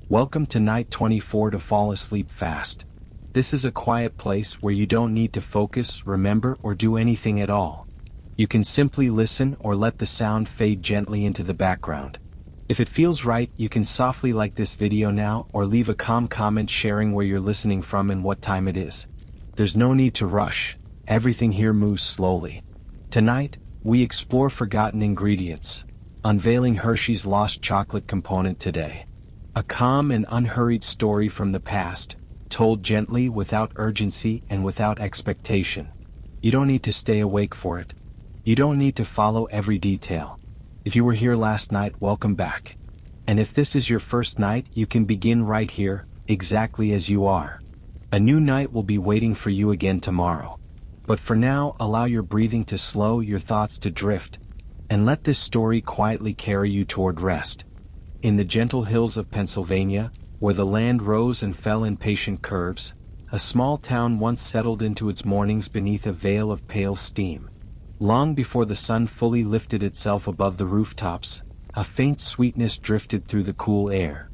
Welcome to night 24 to fall asleep fast. This is a quiet place where you don't need to focus, remember, or do anything at all. You can simply listen or let the sound fade gently into the background. If it feels right, you can softly like this video now or leave a calm comment sharing where you're listening from and what time it is. There's no need to rush. Everything here moves slowly. Tonight, we explore forgotten ingredients, unveiling Hershey's lost chocolate component today. A calm and unhurried story from the past, told gently, without urgency and without expectation. You don't need to stay awake for it. You don't need to follow every detail. If you were here last night, welcome back. And if this is your first night, you can begin right here, exactly as you are. A new night will be waiting for you again tomorrow. But for now, allow your breathing to slow, your thoughts to drift, and let this story quietly carry you toward rest. In the gentle hills of Pennsylvania, where the land rose and fell in patient curves, a small town once settled into its mornings beneath a veil of pale steam. Long before the sun fully lifted itself above the rooftops, a faint sweetness drifted through the cool air.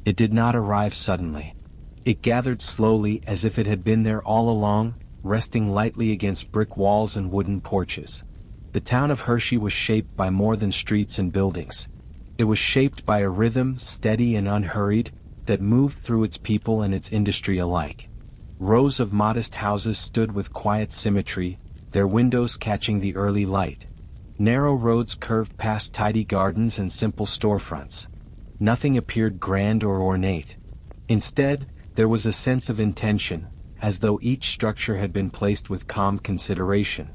It did not arrive suddenly. It gathered slowly, as if it had been there all along, resting lightly against brick walls and wooden porches. The town of Hershey was shaped by more than streets and buildings. It was shaped by a rhythm, steady and unhurried, that moved through its people and its industry alike. Rows of modest houses stood with quiet symmetry, their windows catching the early light. Narrow roads curved past tidy gardens and simple storefronts. Nothing appeared grand or ornate. Instead, there was a sense of intention, as though each structure had been placed with calm consideration.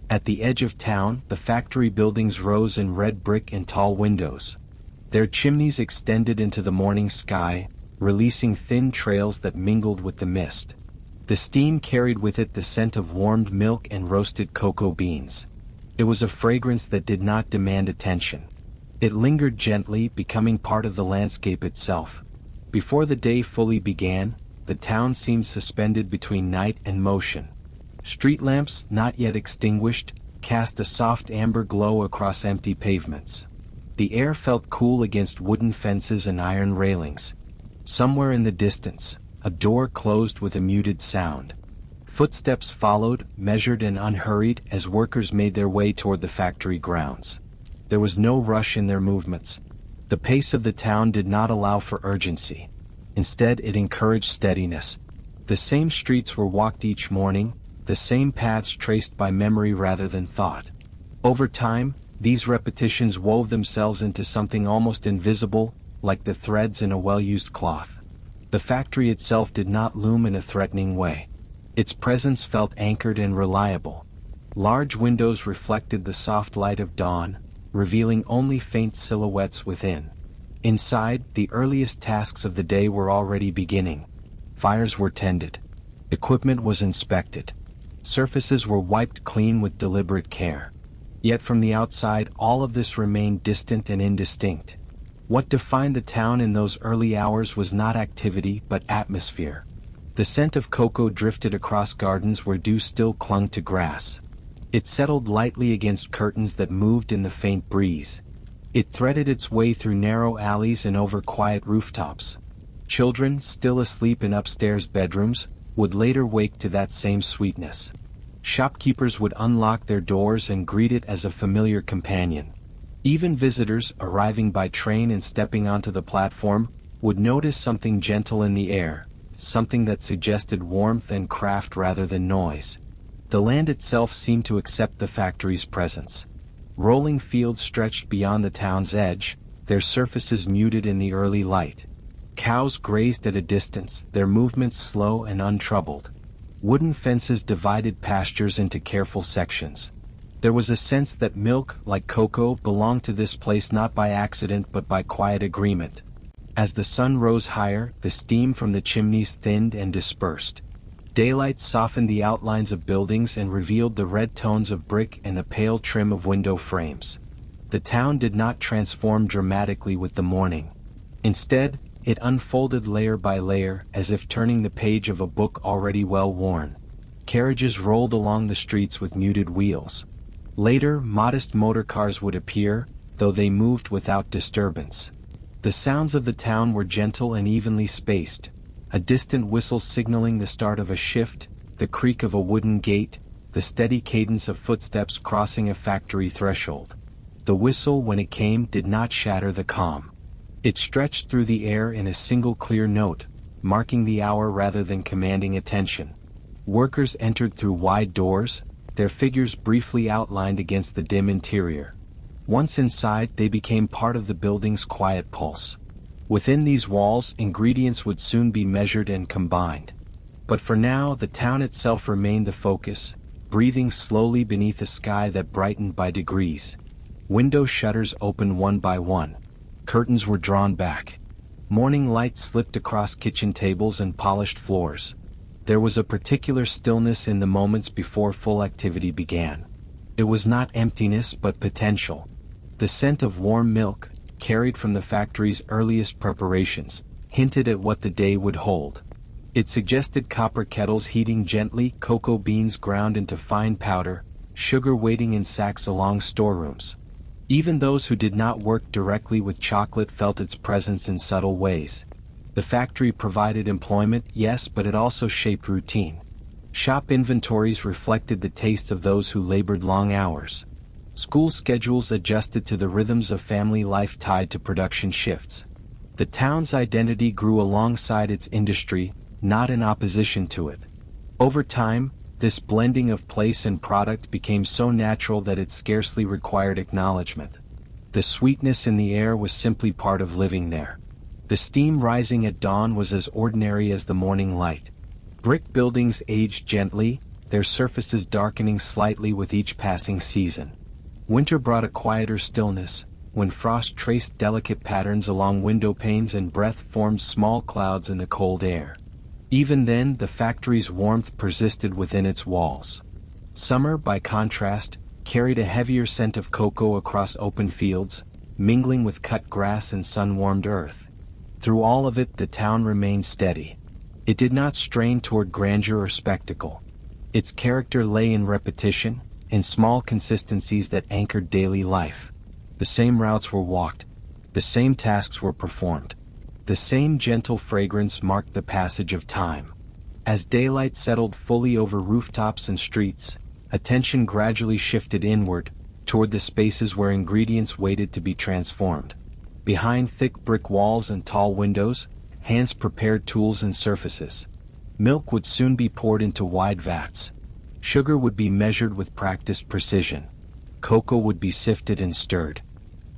At the edge of town, the factory buildings rose in red brick and tall windows. Their chimneys extended into the morning sky, releasing thin trails that mingled with the mist. The steam carried with it the scent of warmed milk and roasted cocoa beans. It was a fragrance that did not demand attention. It lingered gently, becoming part of the landscape itself. Before the day fully began, the town seemed suspended between night and motion. Street lamps, not yet extinguished, cast a soft amber glow across empty pavements. The air felt cool against wooden fences and iron railings. Somewhere in the distance, a door closed with a muted sound. Footsteps followed, measured and unhurried, as workers made their way toward the factory grounds. There was no rush in their movements. The pace of the town did not allow for urgency. Instead, it encouraged steadiness. The same streets were walked each morning, the same paths traced by memory rather than thought. Over time, these repetitions wove themselves into something almost invisible, like the threads in a well-used cloth. The factory itself did not loom in a threatening way. Its presence felt anchored and reliable. Large windows reflected the soft light of dawn, revealing only faint silhouettes within. Inside, the earliest tasks of the day were already beginning. Fires were tended. Equipment was inspected. Surfaces were wiped clean with deliberate care. Yet from the outside, all of this remained distant and indistinct. What defined the town in those early hours was not activity but atmosphere. The scent of cocoa drifted across gardens where dew still clung to grass. It settled lightly against curtains that moved in the faint breeze. It threaded its way through narrow alleys and over quiet rooftops. Children, still asleep in upstairs bedrooms, would later wake to that same sweetness. Shopkeepers would unlock their doors and greet it as a familiar companion. Even visitors, arriving by train and stepping onto the platform, would notice something gentle in the air, something that suggested warmth and craft rather than noise. The land itself seemed to accept the factory's presence. Rolling fields stretched beyond the town's edge, their surfaces muted in the early light. Cows grazed at a distance, their movements slow and untroubled. Wooden fences divided pastures into careful sections. There was a sense that milk, like cocoa, belonged to this place not by accident but by quiet agreement. As the sun rose higher, the steam from the chimneys thinned and dispersed. Daylight softened the outlines of buildings and revealed the red tones of brick and the pale trim of window frames. The town did not transform dramatically with the morning. Instead, it unfolded layer by layer, as if turning the page of a book already well worn. Carriages rolled along the streets with muted wheels. Later, modest motor cars would appear, though they moved without disturbance. The sounds of the town were gentle and evenly spaced, a distant whistle signaling the start of a shift, the creak of a wooden gate, the steady cadence of footsteps crossing a factory threshold. The whistle, when it came, did not shatter the calm. It stretched through the air in a single clear note, marking the hour rather than commanding attention. Workers entered through wide doors, their figures briefly outlined against the dim interior. Once inside, they became part of the building's quiet pulse. Within these walls, ingredients would soon be measured and combined. But for now, the town itself remained the focus, breathing slowly beneath a sky that brightened by degrees. Window shutters opened one by one. Curtains were drawn back. Morning light slipped across kitchen tables and polished floors. There was a particular stillness in the moments before full activity began. It was not emptiness but potential. The scent of warm milk, carried from the factory's earliest preparations, hinted at what the day would hold. It suggested copper kettles heating gently, cocoa beans ground into fine powder, sugar waiting in sacks along storerooms. Even those who did not work directly with chocolate felt its presence in subtle ways. The factory provided employment, yes, but it also shaped routine. Shop inventories reflected the tastes of those who labored long hours. School schedules adjusted to the rhythms of family life tied to production shifts. The town's identity grew alongside its industry, not in opposition to it. Over time, this blending of place and product became so natural that it scarcely required acknowledgement. The sweetness in the air was simply part of living there. The steam rising at dawn was as ordinary as the morning light. Brick buildings aged gently, their surfaces darkening slightly with each passing season. Winter brought a quieter stillness, when frost traced delicate patterns along window panes and breath formed small clouds in the cold air. Even then, the factory's warmth persisted within its walls. Summer, by contrast, carried a heavier scent of cocoa across open fields, mingling with cut grass and sun-warmed earth. Through all of it, the town remained steady. It did not strain toward grandeur or spectacle. Its character lay in repetition, in small consistencies that anchored daily life. The same routes were walked, the same tasks were performed. The same gentle fragrance marked the passage of time. As daylight settled fully over rooftops and streets, attention gradually shifted inward, toward the spaces where ingredients waited to be transformed. Behind thick brick walls and tall windows, hands prepared tools and surfaces. Milk would soon be poured into wide vats. Sugar would be measured with practiced precision. Cocoa would be sifted and stirred.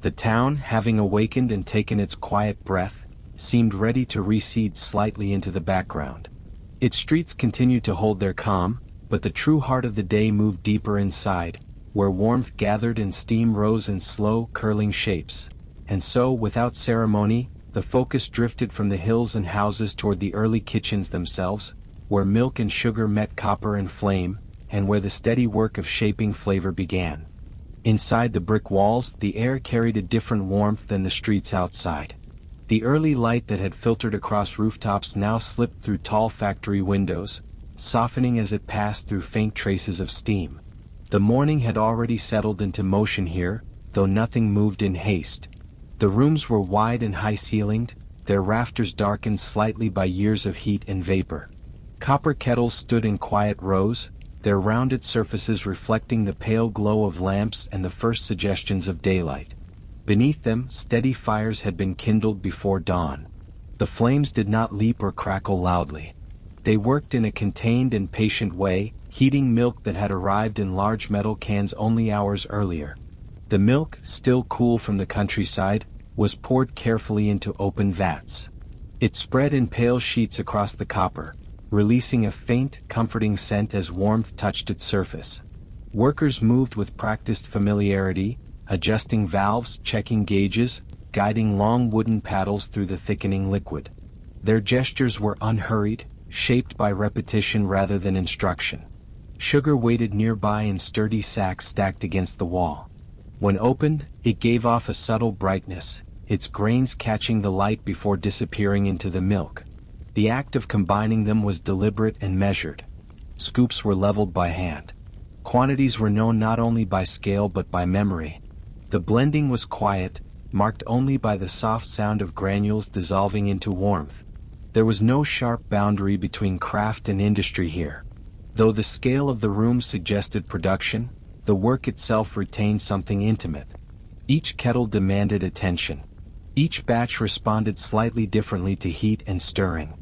The town, having awakened and taken its quiet breath, seemed ready to recede slightly into the background. Its streets continued to hold their calm, but the true heart of the day moved deeper inside, where warmth gathered and steam rose in slow, curling shapes. And so, without ceremony, the focus drifted from the hills and houses toward the early kitchens themselves, where milk and sugar met copper and flame, and where the steady work of shaping flavor began. Inside the brick walls, the air carried a different warmth than the streets outside. The early light that had filtered across rooftops now slipped through tall factory windows, softening as it passed through faint traces of steam. The morning had already settled into motion here, though nothing moved in haste. The rooms were wide and high-ceilinged, their rafters darkened slightly by years of heat and vapor. Copper kettles stood in quiet rows, their rounded surfaces reflecting the pale glow of lamps and the first suggestions of daylight. Beneath them, steady fires had been kindled before dawn. The flames did not leap or crackle loudly. They worked in a contained and patient way, heating milk that had arrived in large metal cans only hours earlier. The milk, still cool from the countryside, was poured carefully into open vats. It spread in pale sheets across the copper, releasing a faint, comforting scent as warmth touched its surface. Workers moved with practiced familiarity, adjusting valves, checking gauges, guiding long wooden paddles through the thickening liquid. Their gestures were unhurried, shaped by repetition rather than instruction. Sugar waited nearby in sturdy sacks stacked against the wall. When opened, it gave off a subtle brightness, its grains catching the light before disappearing into the milk. The act of combining them was deliberate and measured. Scoops were leveled by hand. Quantities were known not only by scale but by memory. The blending was quiet, marked only by the soft sound of granules dissolving into warmth. There was no sharp boundary between craft and industry here. Though the scale of the room suggested production, the work itself retained something intimate. Each kettle demanded attention. Each batch responded slightly differently to heat and stirring.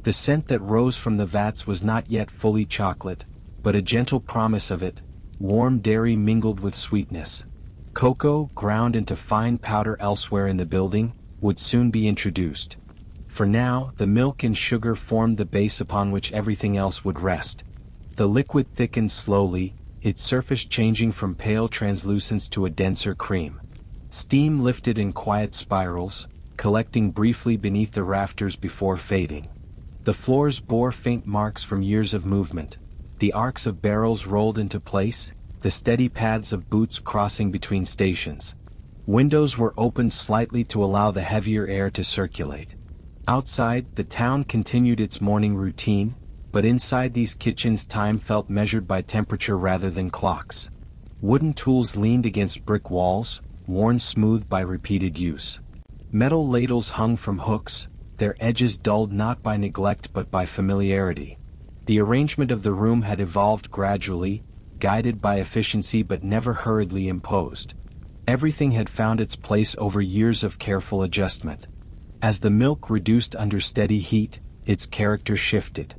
The scent that rose from the vats was not yet fully chocolate, but a gentle promise of it, warm dairy mingled with sweetness. Cocoa, ground into fine powder elsewhere in the building, would soon be introduced. For now, the milk and sugar formed the base upon which everything else would rest. The liquid thickened slowly, its surface changing from pale translucence to a denser cream. Steam lifted in quiet spirals, collecting briefly beneath the rafters before fading. The floors bore faint marks from years of movement. The arcs of barrels rolled into place, the steady paths of boots crossing between stations. Windows were opened slightly to allow the heavier air to circulate. Outside, the town continued its morning routine, but inside these kitchens time felt measured by temperature rather than clocks. Wooden tools leaned against brick walls, worn smooth by repeated use. Metal ladles hung from hooks, their edges dulled not by neglect but by familiarity. The arrangement of the room had evolved gradually, guided by efficiency but never hurriedly imposed. Everything had found its place over years of careful adjustment. As the milk reduced under steady heat, its character shifted.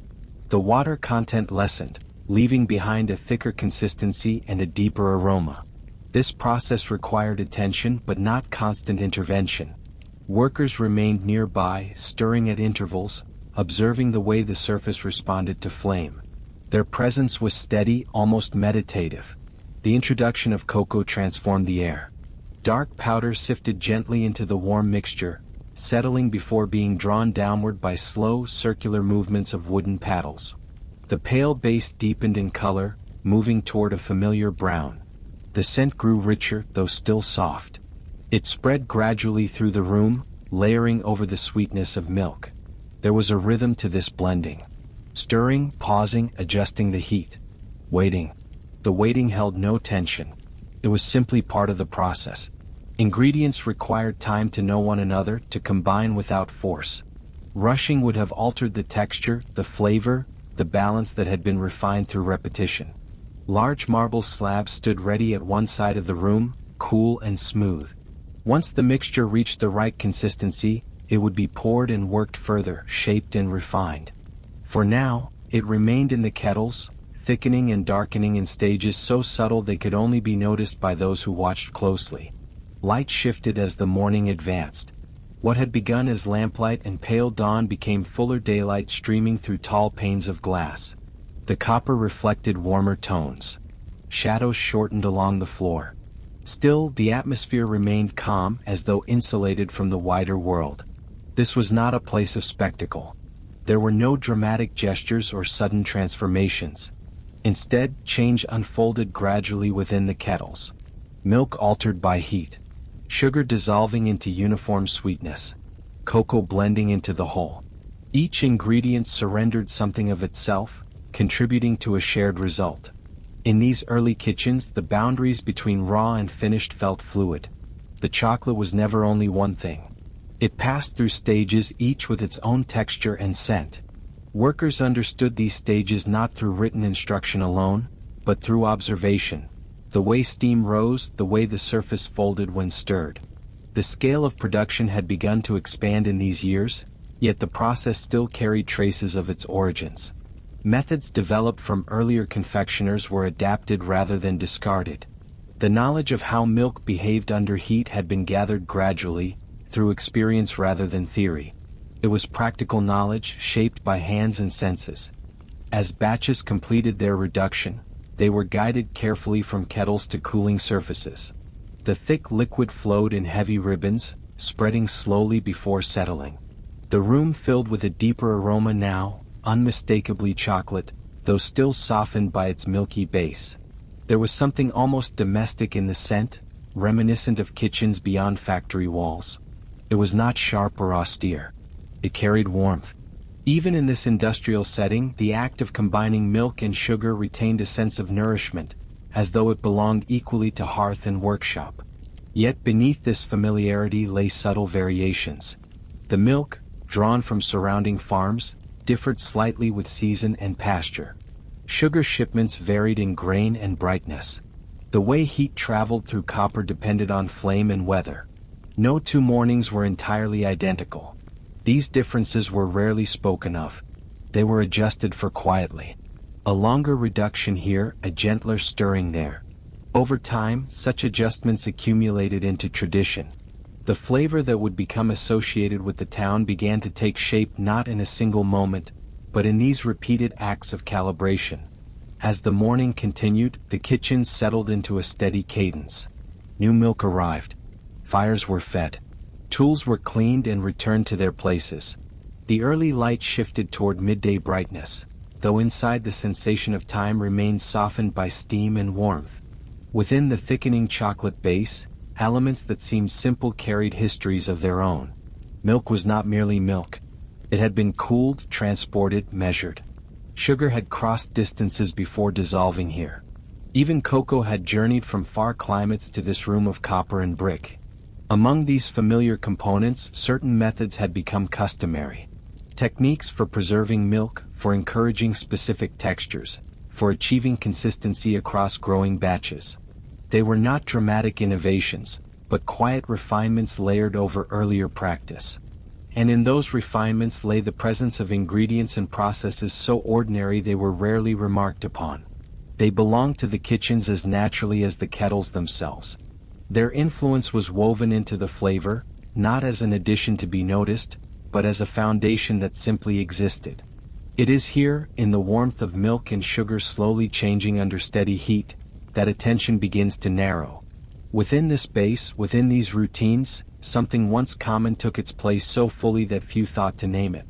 The water content lessened, leaving behind a thicker consistency and a deeper aroma. This process required attention but not constant intervention. Workers remained nearby, stirring at intervals, observing the way the surface responded to flame. Their presence was steady, almost meditative. The introduction of cocoa transformed the air. Dark powder sifted gently into the warm mixture, settling before being drawn downward by slow, circular movements of wooden paddles. The pale base deepened in color, moving toward a familiar brown. The scent grew richer, though still soft. It spread gradually through the room, layering over the sweetness of milk. There was a rhythm to this blending. Stirring, pausing, adjusting the heat. Waiting. The waiting held no tension. It was simply part of the process. Ingredients required time to know one another, to combine without force. Rushing would have altered the texture, the flavor, the balance that had been refined through repetition. Large marble slabs stood ready at one side of the room, cool and smooth. Once the mixture reached the right consistency, it would be poured and worked further, shaped and refined. For now, it remained in the kettles, thickening and darkening in stages so subtle they could only be noticed by those who watched closely. Light shifted as the morning advanced. What had begun as lamplight and pale dawn became fuller daylight streaming through tall panes of glass. The copper reflected warmer tones. Shadows shortened along the floor. Still, the atmosphere remained calm, as though insulated from the wider world. This was not a place of spectacle. There were no dramatic gestures or sudden transformations. Instead, change unfolded gradually within the kettles. Milk altered by heat. Sugar dissolving into uniform sweetness. Cocoa blending into the whole. Each ingredient surrendered something of itself, contributing to a shared result. In these early kitchens, the boundaries between raw and finished felt fluid. The chocolate was never only one thing. It passed through stages, each with its own texture and scent. Workers understood these stages not through written instruction alone, but through observation. The way steam rose, the way the surface folded when stirred. The scale of production had begun to expand in these years, yet the process still carried traces of its origins. Methods developed from earlier confectioners were adapted rather than discarded. The knowledge of how milk behaved under heat had been gathered gradually, through experience rather than theory. It was practical knowledge shaped by hands and senses. As batches completed their reduction, they were guided carefully from kettles to cooling surfaces. The thick liquid flowed in heavy ribbons, spreading slowly before settling. The room filled with a deeper aroma now, unmistakably chocolate, though still softened by its milky base. There was something almost domestic in the scent, reminiscent of kitchens beyond factory walls. It was not sharp or austere. It carried warmth. Even in this industrial setting, the act of combining milk and sugar retained a sense of nourishment, as though it belonged equally to hearth and workshop. Yet beneath this familiarity lay subtle variations. The milk, drawn from surrounding farms, differed slightly with season and pasture. Sugar shipments varied in grain and brightness. The way heat traveled through copper depended on flame and weather. No two mornings were entirely identical. These differences were rarely spoken of. They were adjusted for quietly. A longer reduction here, a gentler stirring there. Over time, such adjustments accumulated into tradition. The flavor that would become associated with the town began to take shape not in a single moment, but in these repeated acts of calibration. As the morning continued, the kitchen settled into a steady cadence. New milk arrived. Fires were fed. Tools were cleaned and returned to their places. The early light shifted toward midday brightness, though inside the sensation of time remained softened by steam and warmth. Within the thickening chocolate base, elements that seemed simple carried histories of their own. Milk was not merely milk. It had been cooled, transported, measured. Sugar had crossed distances before dissolving here. Even cocoa had journeyed from far climates to this room of copper and brick. Among these familiar components, certain methods had become customary. Techniques for preserving milk, for encouraging specific textures, for achieving consistency across growing batches. They were not dramatic innovations, but quiet refinements layered over earlier practice. And in those refinements lay the presence of ingredients and processes so ordinary they were rarely remarked upon. They belonged to the kitchens as naturally as the kettles themselves. Their influence was woven into the flavor, not as an addition to be noticed, but as a foundation that simply existed. It is here, in the warmth of milk and sugar slowly changing under steady heat, that attention begins to narrow. Within this base, within these routines, something once common took its place so fully that few thought to name it.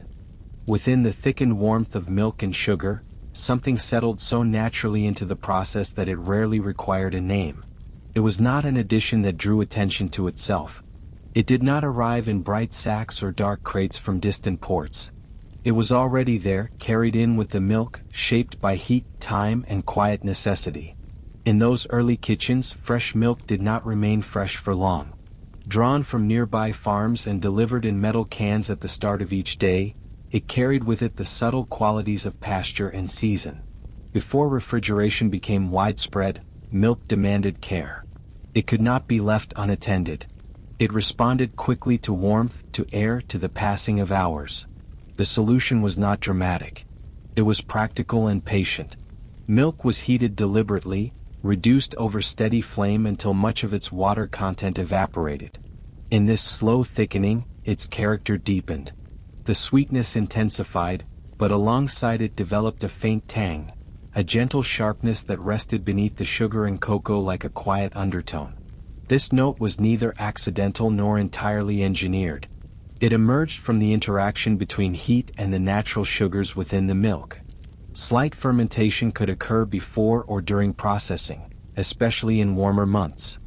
Within the thickened warmth of milk and sugar, something settled so naturally into the process that it rarely required a name. It was not an addition that drew attention to itself. It did not arrive in bright sacks or dark crates from distant ports. It was already there, carried in with the milk, shaped by heat, time, and quiet necessity. In those early kitchens, fresh milk did not remain fresh for long. Drawn from nearby farms and delivered in metal cans at the start of each day, it carried with it the subtle qualities of pasture and season. Before refrigeration became widespread, milk demanded care. It could not be left unattended. It responded quickly to warmth, to air, to the passing of hours. The solution was not dramatic. It was practical and patient. Milk was heated deliberately, reduced over steady flame until much of its water content evaporated. In this slow thickening, its character deepened. The sweetness intensified, but alongside it developed a faint tang, a gentle sharpness that rested beneath the sugar and cocoa like a quiet undertone. This note was neither accidental nor entirely engineered. It emerged from the interaction between heat and the natural sugars within the milk. Slight fermentation could occur before or during processing, especially in warmer months.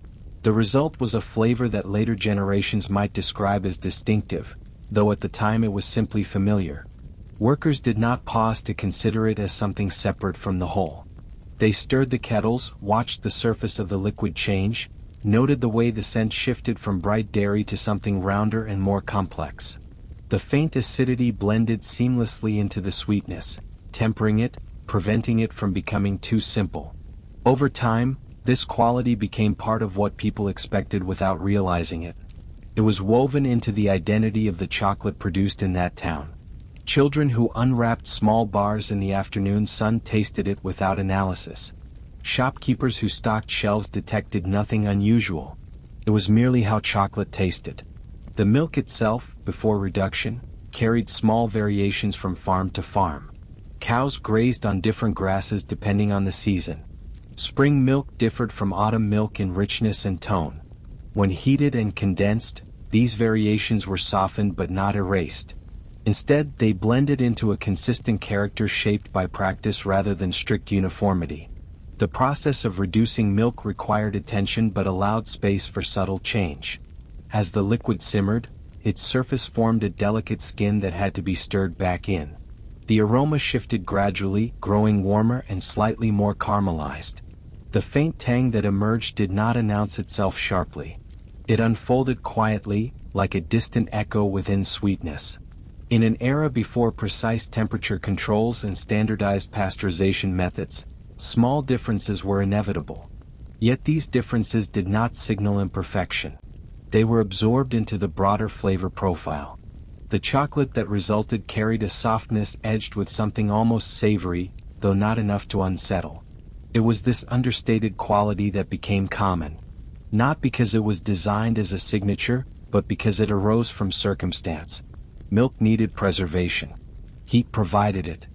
The result was a flavor that later generations might describe as distinctive, though at the time it was simply familiar. Workers did not pause to consider it as something separate from the whole. They stirred the kettles, watched the surface of the liquid change, noted the way the scent shifted from bright dairy to something rounder and more complex. The faint acidity blended seamlessly into the sweetness, tempering it, preventing it from becoming too simple. Over time, this quality became part of what people expected without realizing it. It was woven into the identity of the chocolate produced in that town. Children who unwrapped small bars in the afternoon sun tasted it without analysis. Shopkeepers who stocked shelves detected nothing unusual. It was merely how chocolate tasted. The milk itself, before reduction, carried small variations from farm to farm. Cows grazed on different grasses depending on the season. Spring milk differed from autumn milk in richness and tone. When heated and condensed, these variations were softened but not erased. Instead, they blended into a consistent character shaped by practice rather than strict uniformity. The process of reducing milk required attention but allowed space for subtle change. As the liquid simmered, its surface formed a delicate skin that had to be stirred back in. The aroma shifted gradually, growing warmer and slightly more caramelized. The faint tang that emerged did not announce itself sharply. It unfolded quietly, like a distant echo within sweetness. In an era before precise temperature controls and standardized pasteurization methods, small differences were inevitable. Yet these differences did not signal imperfection. They were absorbed into the broader flavor profile. The chocolate that resulted carried a softness edged with something almost savory, though not enough to unsettle. It was this understated quality that became common. Not because it was designed as a signature, but because it arose from circumstance. Milk needed preservation. Heat provided it.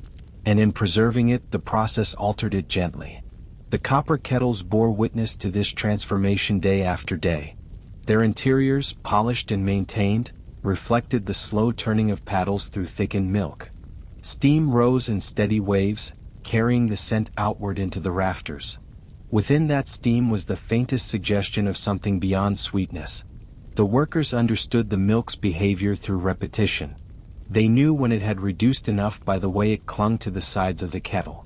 And in preserving it, the process altered it gently. The copper kettles bore witness to this transformation day after day. Their interiors, polished and maintained, reflected the slow turning of paddles through thickened milk. Steam rose in steady waves, carrying the scent outward into the rafters. Within that steam was the faintest suggestion of something beyond sweetness. The workers understood the milk's behavior through repetition. They knew when it had reduced enough by the way it clung to the sides of the kettle.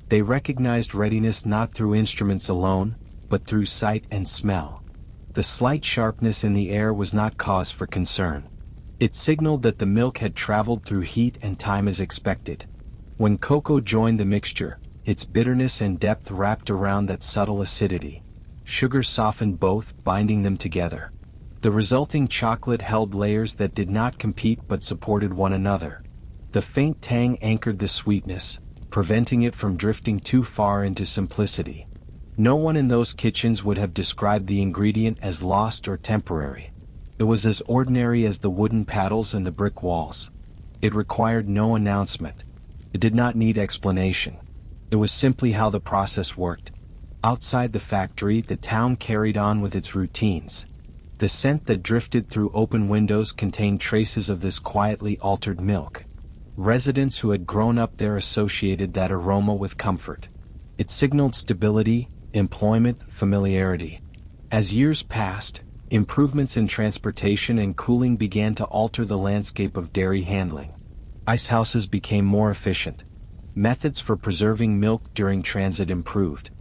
They recognized readiness not through instruments alone, but through sight and smell. The slight sharpness in the air was not cause for concern. It signaled that the milk had traveled through heat and time as expected. When cocoa joined the mixture, its bitterness and depth wrapped around that subtle acidity. Sugar softened both, binding them together. The resulting chocolate held layers that did not compete but supported one another. The faint tang anchored the sweetness, preventing it from drifting too far into simplicity. No one in those kitchens would have described the ingredient as lost or temporary. It was as ordinary as the wooden paddles and the brick walls. It required no announcement. It did not need explanation. It was simply how the process worked. Outside the factory, the town carried on with its routines. The scent that drifted through open windows contained traces of this quietly altered milk. Residents who had grown up there associated that aroma with comfort. It signaled stability, employment, familiarity. As years passed, improvements in transportation and cooling began to alter the landscape of dairy handling. Ice houses became more efficient. Methods for preserving milk during transit improved.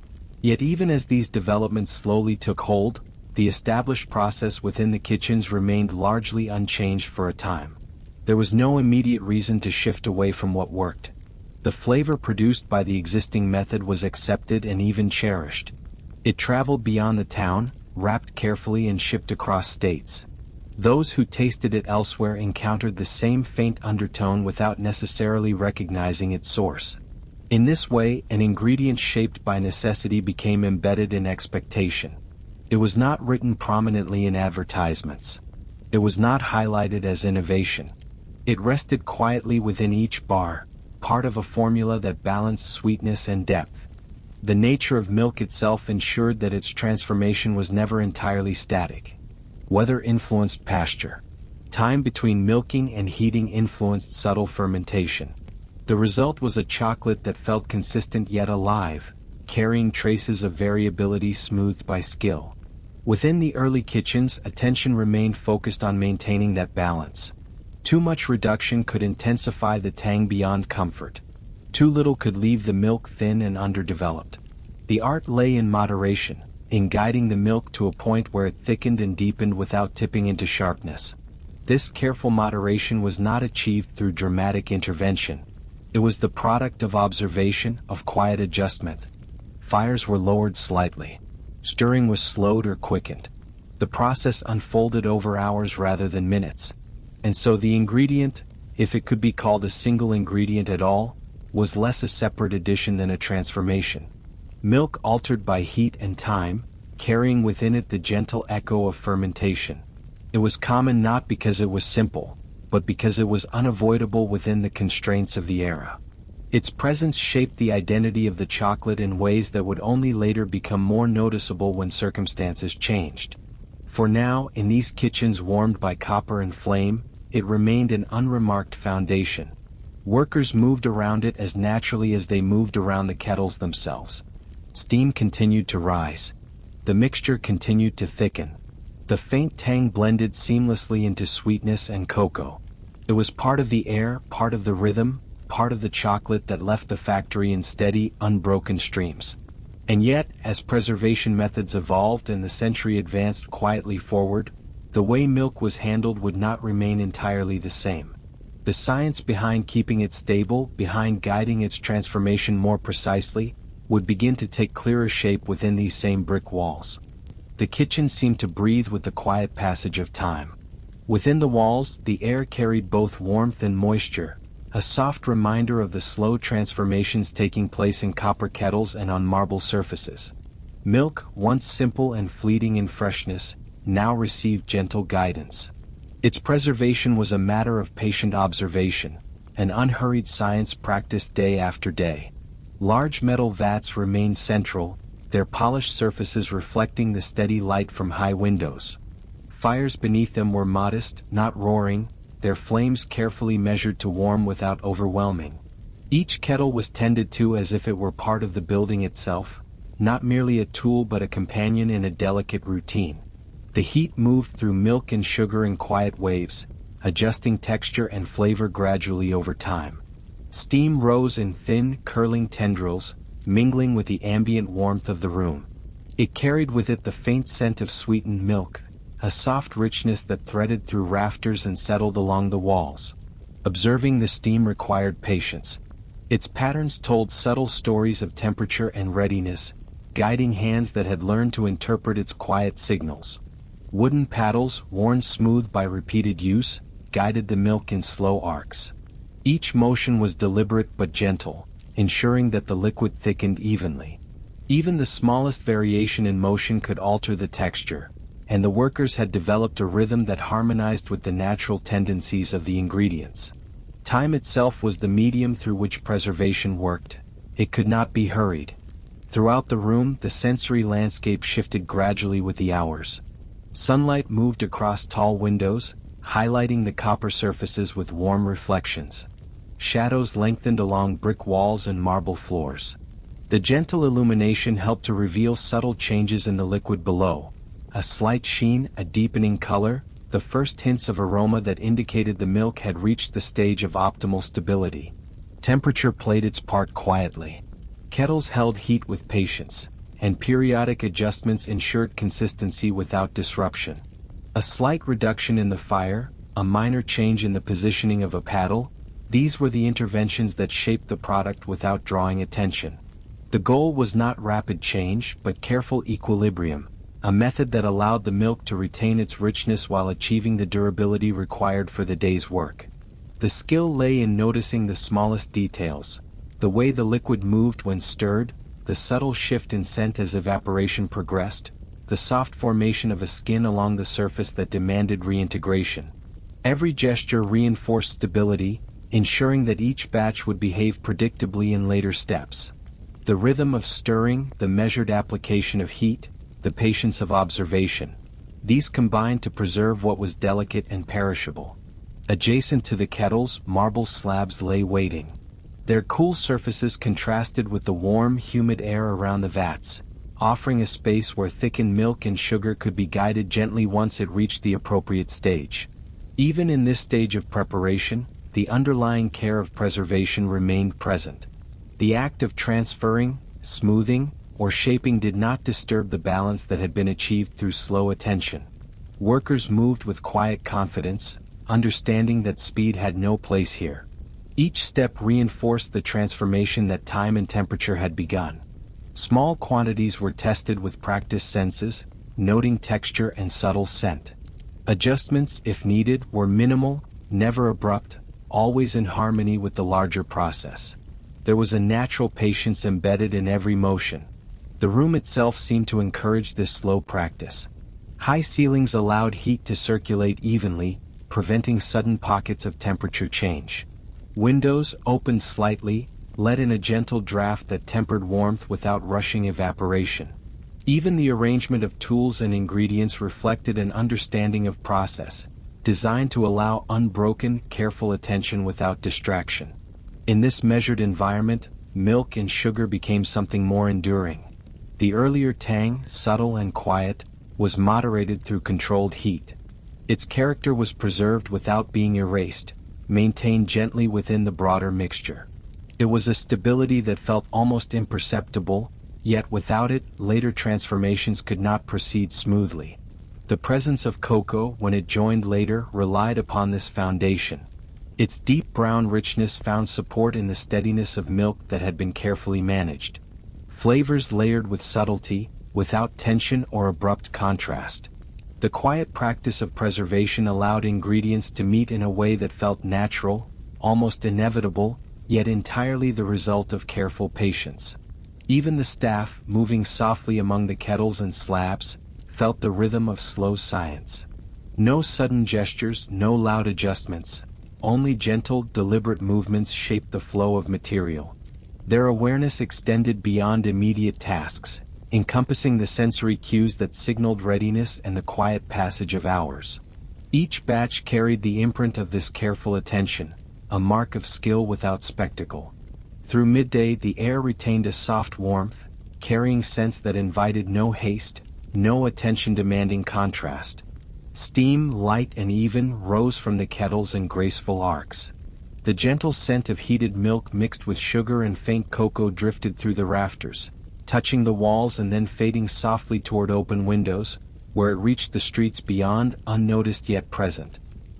Yet even as these developments slowly took hold, the established process within the kitchens remained largely unchanged for a time. There was no immediate reason to shift away from what worked. The flavor produced by the existing method was accepted and even cherished. It traveled beyond the town, wrapped carefully and shipped across states. Those who tasted it elsewhere encountered the same faint undertone without necessarily recognizing its source. In this way, an ingredient shaped by necessity became embedded in expectation. It was not written prominently in advertisements. It was not highlighted as innovation. It rested quietly within each bar, part of a formula that balanced sweetness and depth. The nature of milk itself ensured that its transformation was never entirely static. Weather influenced pasture. Time between milking and heating influenced subtle fermentation. The result was a chocolate that felt consistent yet alive, carrying traces of variability smoothed by skill. Within the early kitchens, attention remained focused on maintaining that balance. Too much reduction could intensify the tang beyond comfort. Too little could leave the milk thin and underdeveloped. The art lay in moderation, in guiding the milk to a point where it thickened and deepened without tipping into sharpness. This careful moderation was not achieved through dramatic intervention. It was the product of observation, of quiet adjustment. Fires were lowered slightly. Stirring was slowed or quickened. The process unfolded over hours rather than minutes. And so the ingredient, if it could be called a single ingredient at all, was less a separate addition than a transformation. Milk altered by heat and time, carrying within it the gentle echo of fermentation. It was common not because it was simple, but because it was unavoidable within the constraints of the era. Its presence shaped the identity of the chocolate in ways that would only later become more noticeable when circumstances changed. For now, in these kitchens warmed by copper and flame, it remained an unremarked foundation. Workers moved around it as naturally as they moved around the kettles themselves. Steam continued to rise. The mixture continued to thicken. The faint tang blended seamlessly into sweetness and cocoa. It was part of the air, part of the rhythm, part of the chocolate that left the factory in steady, unbroken streams. And yet, as preservation methods evolved and the century advanced quietly forward, the way milk was handled would not remain entirely the same. The science behind keeping it stable, behind guiding its transformation more precisely, would begin to take clearer shape within these same brick walls. The kitchen seemed to breathe with the quiet passage of time. Within the walls, the air carried both warmth and moisture, a soft reminder of the slow transformations taking place in copper kettles and on marble surfaces. Milk, once simple and fleeting in freshness, now received gentle guidance. Its preservation was a matter of patient observation, an unhurried science practiced day after day. Large metal vats remained central, their polished surfaces reflecting the steady light from high windows. Fires beneath them were modest, not roaring, their flames carefully measured to warm without overwhelming. Each kettle was tended to as if it were part of the building itself, not merely a tool but a companion in a delicate routine. The heat moved through milk and sugar in quiet waves, adjusting texture and flavor gradually over time. Steam rose in thin, curling tendrils, mingling with the ambient warmth of the room. It carried with it the faint scent of sweetened milk, a soft richness that threaded through rafters and settled along the walls. Observing the steam required patience. Its patterns told subtle stories of temperature and readiness, guiding hands that had learned to interpret its quiet signals. Wooden paddles, worn smooth by repeated use, guided the milk in slow arcs. Each motion was deliberate but gentle, ensuring that the liquid thickened evenly. Even the smallest variation in motion could alter the texture, and the workers had developed a rhythm that harmonized with the natural tendencies of the ingredients. Time itself was the medium through which preservation worked. It could not be hurried. Throughout the room, the sensory landscape shifted gradually with the hours. Sunlight moved across tall windows, highlighting the copper surfaces with warm reflections. Shadows lengthened along brick walls and marble floors. The gentle illumination helped to reveal subtle changes in the liquid below. A slight sheen, a deepening color, the first hints of aroma that indicated the milk had reached the stage of optimal stability. Temperature played its part quietly. Kettles held heat with patience, and periodic adjustments ensured consistency without disruption. A slight reduction in the fire, a minor change in the positioning of a paddle, these were the interventions that shaped the product without drawing attention. The goal was not rapid change, but careful equilibrium, a method that allowed the milk to retain its richness while achieving the durability required for the day's work. The skill lay in noticing the smallest details, the way the liquid moved when stirred, the subtle shift in scent as evaporation progressed, the soft formation of a skin along the surface that demanded reintegration. Every gesture reinforced stability, ensuring that each batch would behave predictably in later steps. The rhythm of stirring, the measured application of heat, the patience of observation. These combined to preserve what was delicate and perishable. Adjacent to the kettles, marble slabs lay waiting. Their cool surfaces contrasted with the warm, humid air around the vats, offering a space where thickened milk and sugar could be guided gently once it reached the appropriate stage. Even in this stage of preparation, the underlying care of preservation remained present. The act of transferring, smoothing, or shaping did not disturb the balance that had been achieved through slow attention. Workers moved with quiet confidence, understanding that speed had no place here. Each step reinforced the transformation that time and temperature had begun. Small quantities were tested with practiced senses, noting texture and subtle scent. Adjustments, if needed, were minimal, never abrupt, always in harmony with the larger process. There was a natural patience embedded in every motion. The room itself seemed to encourage this slow practice. High ceilings allowed heat to circulate evenly, preventing sudden pockets of temperature change. Windows, opened slightly, let in a gentle draft that tempered warmth without rushing evaporation. Even the arrangement of tools and ingredients reflected an understanding of process, designed to allow unbroken, careful attention without distraction. In this measured environment, milk and sugar became something more enduring. The earlier tang, subtle and quiet, was moderated through controlled heat. Its character was preserved without being erased, maintained gently within the broader mixture. It was a stability that felt almost imperceptible, yet without it, later transformations could not proceed smoothly. The presence of cocoa, when it joined later, relied upon this foundation. Its deep brown richness found support in the steadiness of milk that had been carefully managed. Flavors layered with subtlety, without tension or abrupt contrast. The quiet practice of preservation allowed ingredients to meet in a way that felt natural, almost inevitable, yet entirely the result of careful patience. Even the staff, moving softly among the kettles and slabs, felt the rhythm of slow science. No sudden gestures, no loud adjustments, only gentle, deliberate movements shaped the flow of material. Their awareness extended beyond immediate tasks, encompassing the sensory cues that signaled readiness and the quiet passage of hours. Each batch carried the imprint of this careful attention, a mark of skill without spectacle. Through midday the air retained a soft warmth, carrying scents that invited no haste, no attention-demanding contrast. Steam, light and even, rose from the kettles in graceful arcs. The gentle scent of heated milk mixed with sugar and faint cocoa drifted through the rafters, touching the walls and then fading softly toward open windows, where it reached the streets beyond, unnoticed yet present.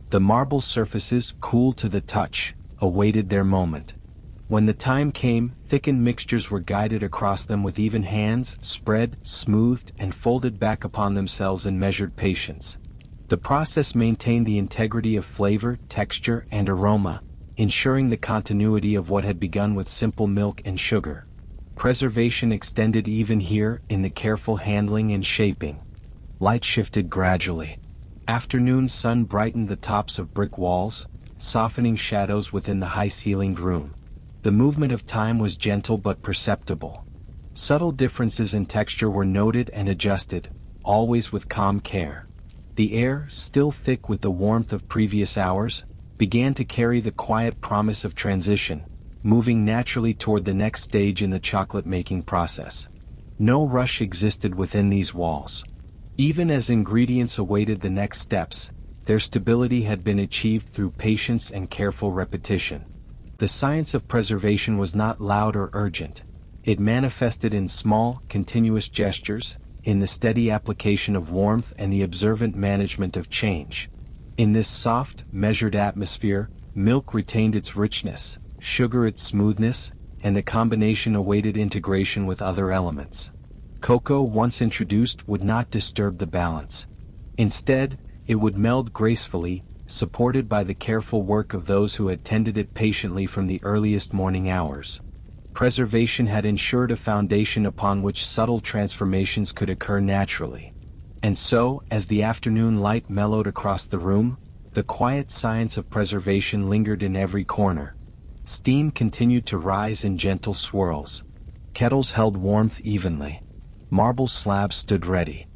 The marble surfaces, cool to the touch, awaited their moment. When the time came, thickened mixtures were guided across them with even hands, spread, smoothed, and folded back upon themselves in measured patience. The process maintained the integrity of flavor, texture, and aroma, ensuring the continuity of what had begun with simple milk and sugar. Preservation extended even here, in the careful handling and shaping. Light shifted gradually. Afternoon sun brightened the tops of brick walls, softening shadows within the high-ceilinged room. The movement of time was gentle but perceptible. Subtle differences in texture were noted and adjusted, always with calm care. The air, still thick with the warmth of previous hours, began to carry the quiet promise of transition, moving naturally toward the next stage in the chocolate-making process. No rush existed within these walls. Even as ingredients awaited the next steps, their stability had been achieved through patience and careful repetition. The science of preservation was not loud or urgent. It manifested in small, continuous gestures, in the steady application of warmth and the observant management of change. In this soft, measured atmosphere, milk retained its richness, sugar its smoothness, and the combination awaited integration with other elements. Cocoa, once introduced, would not disturb the balance. Instead, it would meld gracefully, supported by the careful work of those who had tended it patiently from the earliest morning hours. Preservation had ensured a foundation upon which subtle transformations could occur naturally. And so, as the afternoon light mellowed across the room, the quiet science of preservation lingered in every corner. Steam continued to rise in gentle swirls. Kettles held warmth evenly. Marble slabs stood ready.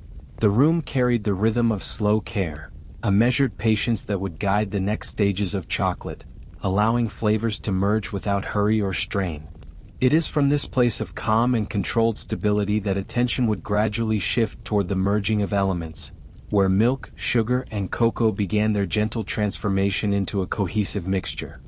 The room carried the rhythm of slow care, a measured patience that would guide the next stages of chocolate, allowing flavors to merge without hurry or strain. It is from this place of calm and controlled stability that attention would gradually shift toward the merging of elements, where milk, sugar, and cocoa began their gentle transformation into a cohesive mixture.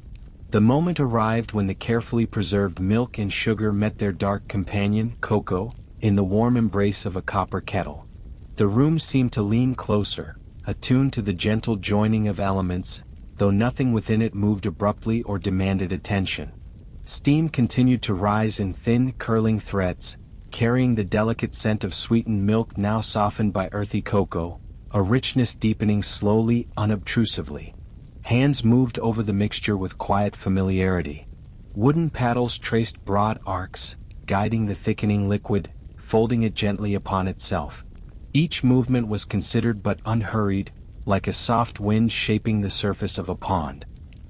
The moment arrived when the carefully preserved milk and sugar met their dark companion, cocoa, in the warm embrace of a copper kettle. The room seemed to lean closer, attuned to the gentle joining of elements, though nothing within it moved abruptly or demanded attention. Steam continued to rise in thin, curling threads, carrying the delicate scent of sweetened milk now softened by earthy cocoa, a richness deepening slowly, unobtrusively. Hands moved over the mixture with quiet familiarity. Wooden paddles traced broad arcs, guiding the thickening liquid, folding it gently upon itself. Each movement was considered but unhurried, like a soft wind shaping the surface of a pond.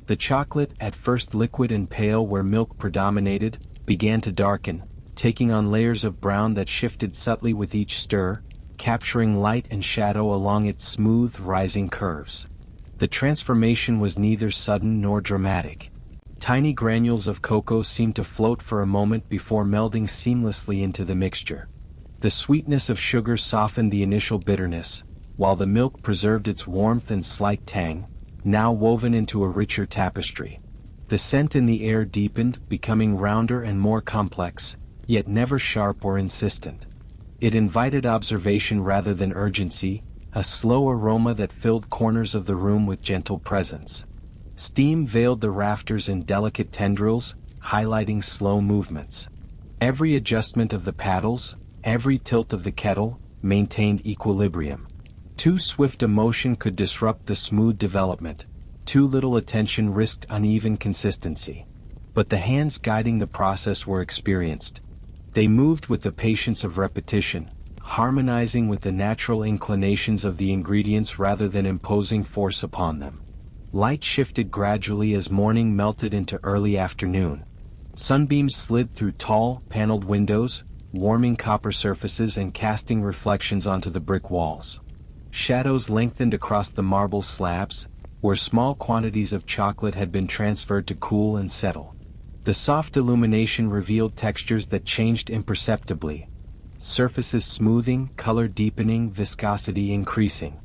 The chocolate, at first liquid and pale where milk predominated, began to darken, taking on layers of brown that shifted subtly with each stir, capturing light and shadow along its smooth, rising curves. The transformation was neither sudden nor dramatic. Tiny granules of cocoa seemed to float for a moment before melding seamlessly into the mixture. The sweetness of sugar softened the initial bitterness, while the milk preserved its warmth and slight tang, now woven into a richer tapestry. The scent in the air deepened, becoming rounder and more complex, yet never sharp or insistent. It invited observation rather than urgency, a slow aroma that filled corners of the room with gentle presence. Steam veiled the rafters in delicate tendrils, highlighting slow movements. Every adjustment of the paddles, every tilt of the kettle, maintained equilibrium. Too swift a motion could disrupt the smooth development. Too little attention risked uneven consistency. But the hands guiding the process were experienced. They moved with the patience of repetition, harmonizing with the natural inclinations of the ingredients rather than imposing force upon them. Light shifted gradually as morning melted into early afternoon. Sunbeams slid through tall, paneled windows, warming copper surfaces and casting reflections onto the brick walls. Shadows lengthened across the marble slabs, where small quantities of chocolate had been transferred to cool and settle. The soft illumination revealed textures that changed imperceptibly. Surfaces smoothing, color deepening, viscosity increasing.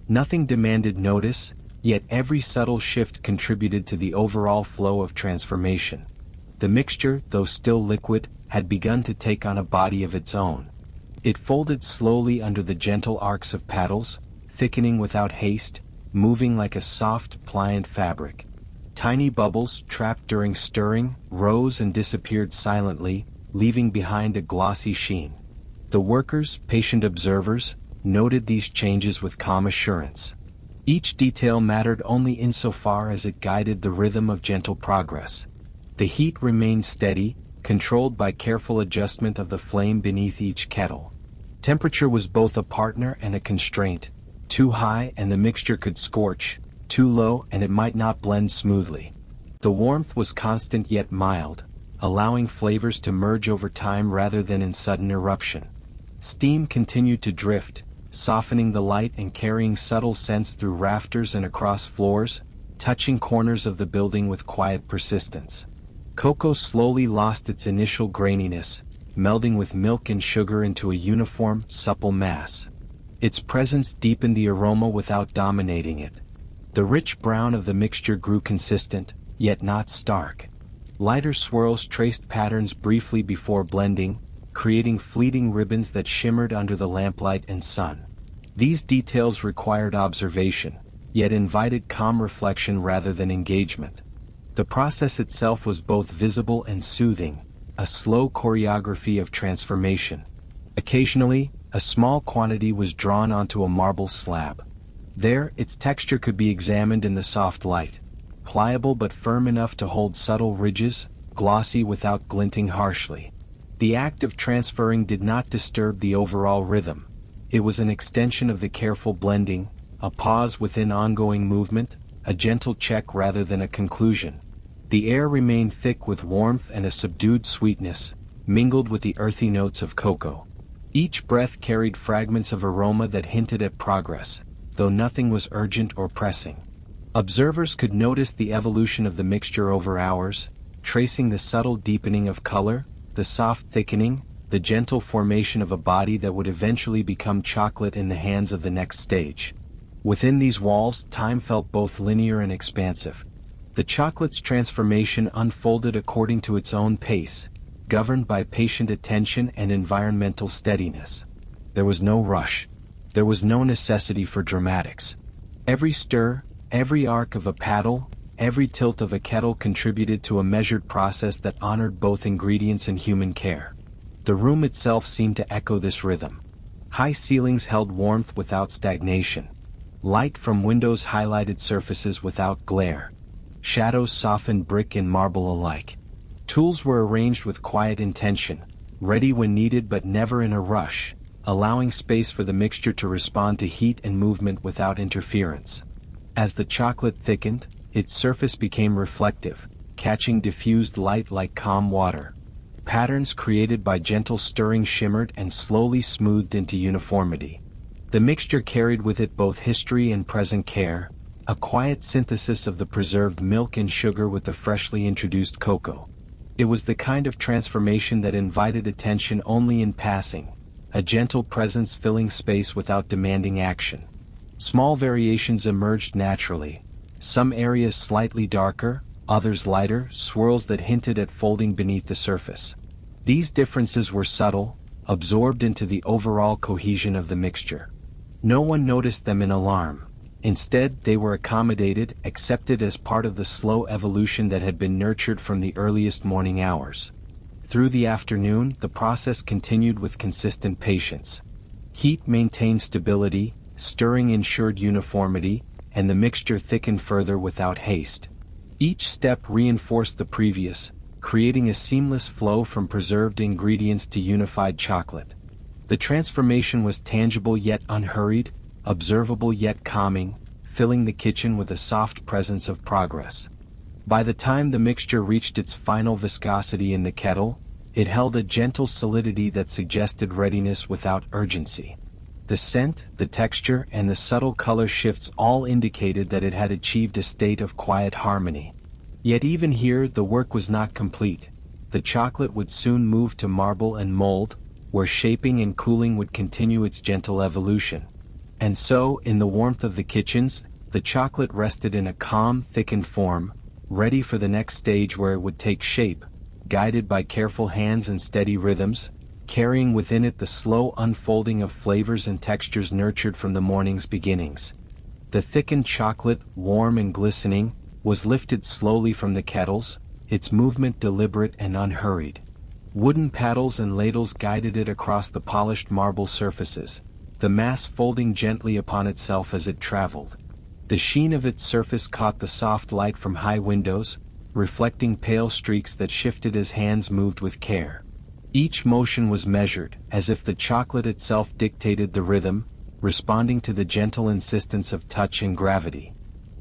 Nothing demanded notice, yet every subtle shift contributed to the overall flow of transformation. The mixture, though still liquid, had begun to take on a body of its own. It folded slowly under the gentle arcs of paddles, thickening without haste, moving like a soft, pliant fabric. Tiny bubbles, trapped during stirring, rose and disappeared silently, leaving behind a glossy sheen. The workers, patient observers, noted these changes with calm assurance. Each detail mattered only insofar as it guided the rhythm of gentle progress. The heat remained steady, controlled by careful adjustment of the flame beneath each kettle. Temperature was both a partner and a constraint. Too high and the mixture could scorch, too low and it might not blend smoothly. The warmth was constant yet mild, allowing flavors to merge over time rather than in sudden eruption. Steam continued to drift, softening the light and carrying subtle scents through rafters and across floors, touching corners of the building with quiet persistence. Cocoa slowly lost its initial graininess, melding with milk and sugar into a uniform, supple mass. Its presence deepened the aroma without dominating it. The rich brown of the mixture grew consistent, yet not stark. Lighter swirls traced patterns briefly before blending, creating fleeting ribbons that shimmered under the lamplight and sun. These details required observation, yet invited calm reflection rather than engagement. The process itself was both visible and soothing, a slow choreography of transformation. Occasionally, a small quantity was drawn onto a marble slab. There, its texture could be examined in the soft light. Pliable but firm enough to hold subtle ridges, glossy without glinting harshly. The act of transferring did not disturb the overall rhythm. It was an extension of the careful blending, a pause within ongoing movement, a gentle check rather than a conclusion. The air remained thick with warmth and a subdued sweetness, mingled with the earthy notes of cocoa. Each breath carried fragments of aroma that hinted at progress, though nothing was urgent or pressing. Observers could notice the evolution of the mixture over hours, tracing the subtle deepening of color, the soft thickening, the gentle formation of a body that would eventually become chocolate in the hands of the next stage. Within these walls, time felt both linear and expansive. The chocolate's transformation unfolded according to its own pace, governed by patient attention and environmental steadiness. There was no rush. There was no necessity for dramatics. Every stir, every arc of a paddle, every tilt of a kettle contributed to a measured process that honored both ingredients and human care. The room itself seemed to echo this rhythm. High ceilings held warmth without stagnation. Light from windows highlighted surfaces without glare. Shadows softened brick and marble alike. Tools were arranged with quiet intention, ready when needed but never in a rush, allowing space for the mixture to respond to heat and movement without interference. As the chocolate thickened, its surface became reflective, catching diffused light like calm water. Patterns created by gentle stirring shimmered and slowly smoothed into uniformity. The mixture carried with it both history and present care, a quiet synthesis of the preserved milk and sugar with the freshly introduced cocoa. It was the kind of transformation that invited attention only in passing, a gentle presence filling space without demanding action. Small variations emerged naturally, some areas slightly darker, others lighter, swirls that hinted at folding beneath the surface. These differences were subtle, absorbed into the overall cohesion of the mixture. No one noticed them in alarm. Instead, they were accommodated, accepted as part of the slow evolution that had been nurtured from the earliest morning hours. Through the afternoon, the process continued with consistent patience. Heat maintained stability, stirring ensured uniformity, and the mixture thickened further without haste. Each step reinforced the previous, creating a seamless flow from preserved ingredients to unified chocolate. The transformation was tangible yet unhurried, observable yet calming, filling the kitchen with a soft presence of progress. By the time the mixture reached its final viscosity in the kettle, it held a gentle solidity that suggested readiness without urgency. The scent, the texture, and the subtle color shifts all indicated that it had achieved a state of quiet harmony. Yet even here the work was not complete. The chocolate would soon move to marble and mold, where shaping and cooling would continue its gentle evolution. And so, in the warmth of the kitchens, the chocolate rested in a calm, thickened form, ready for the next stage where it would take shape, guided by careful hands and steady rhythms, carrying within it the slow unfolding of flavors and textures nurtured from the morning's beginnings. The thickened chocolate, warm and glistening, was lifted slowly from the kettles, its movement deliberate and unhurried. Wooden paddles and ladles guided it across the polished marble surfaces, the mass folding gently upon itself as it traveled. The sheen of its surface caught the soft light from high windows, reflecting pale streaks that shifted as hands moved with care. Each motion was measured, as if the chocolate itself dictated the rhythm, responding to the gentle insistence of touch and gravity.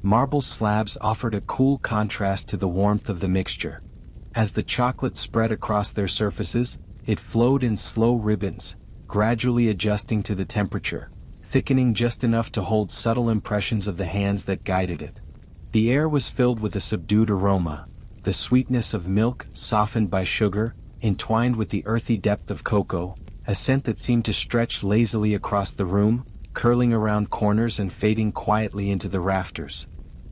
Marble slabs offered a cool contrast to the warmth of the mixture. As the chocolate spread across their surfaces, it flowed in slow ribbons, gradually adjusting to the temperature, thickening just enough to hold subtle impressions of the hands that guided it. The air was filled with a subdued aroma, the sweetness of milk softened by sugar, entwined with the earthy depth of cocoa, a scent that seemed to stretch lazily across the room, curling around corners and fading quietly into the rafters.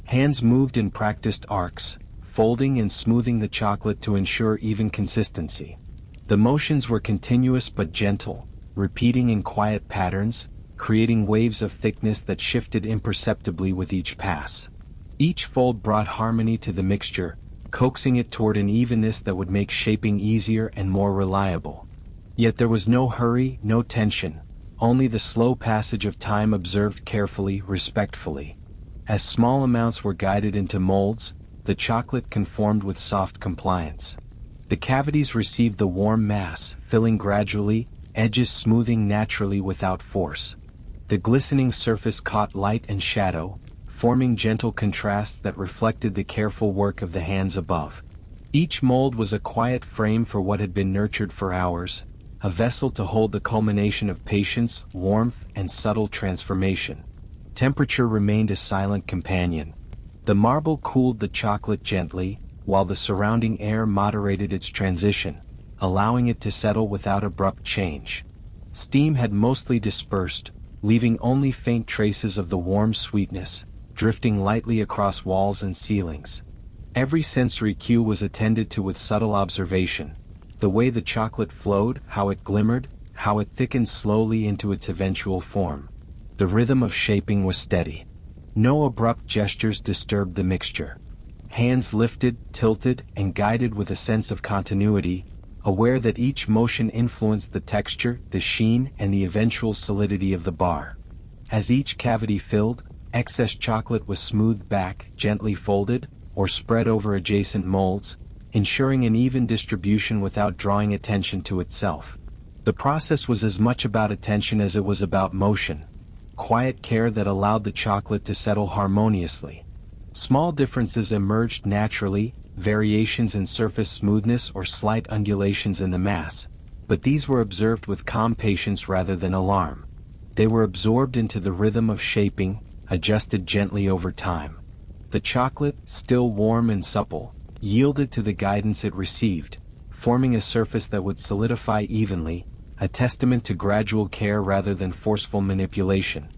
Hands moved in practiced arcs, folding and smoothing the chocolate to ensure even consistency. The motions were continuous but gentle, repeating in quiet patterns, creating waves of thickness that shifted imperceptibly with each pass. Each fold brought harmony to the mixture, coaxing it toward an evenness that would make shaping easier and more reliable. Yet there was no hurry, no tension, only the slow passage of time observed carefully, respectfully. As small amounts were guided into molds, the chocolate conformed with soft compliance. The cavities received the warm mass, filling gradually, edges smoothing naturally without force. The glistening surface caught light and shadow, forming gentle contrasts that reflected the careful work of the hands above. Each mold was a quiet frame for what had been nurtured for hours, a vessel to hold the culmination of patience, warmth, and subtle transformation. Temperature remained a silent companion. The marble cooled the chocolate gently, while the surrounding air moderated its transition, allowing it to settle without abrupt change. Steam had mostly dispersed, leaving only faint traces of the warm sweetness, drifting lightly across walls and ceilings. Every sensory cue was attended to with subtle observation. The way the chocolate flowed, how it glimmered, how it thickened slowly into its eventual form. The rhythm of shaping was steady. No abrupt gestures disturbed the mixture. Hands lifted, tilted, and guided with a sense of continuity, aware that each motion influenced the texture, the sheen, and the eventual solidity of the bar. As each cavity filled, excess chocolate was smoothed back, gently folded, or spread over adjacent molds, ensuring an even distribution without drawing attention to itself. The process was as much about attention as it was about motion. Quiet care that allowed the chocolate to settle harmoniously. Small differences emerged naturally, variations in surface smoothness or slight undulations in the mass, but these were observed with calm patience rather than alarm. They were absorbed into the rhythm of shaping, adjusted gently over time. The chocolate, still warm and supple, yielded to the guidance it received, forming a surface that would solidify evenly, a testament to gradual care rather than forceful manipulation.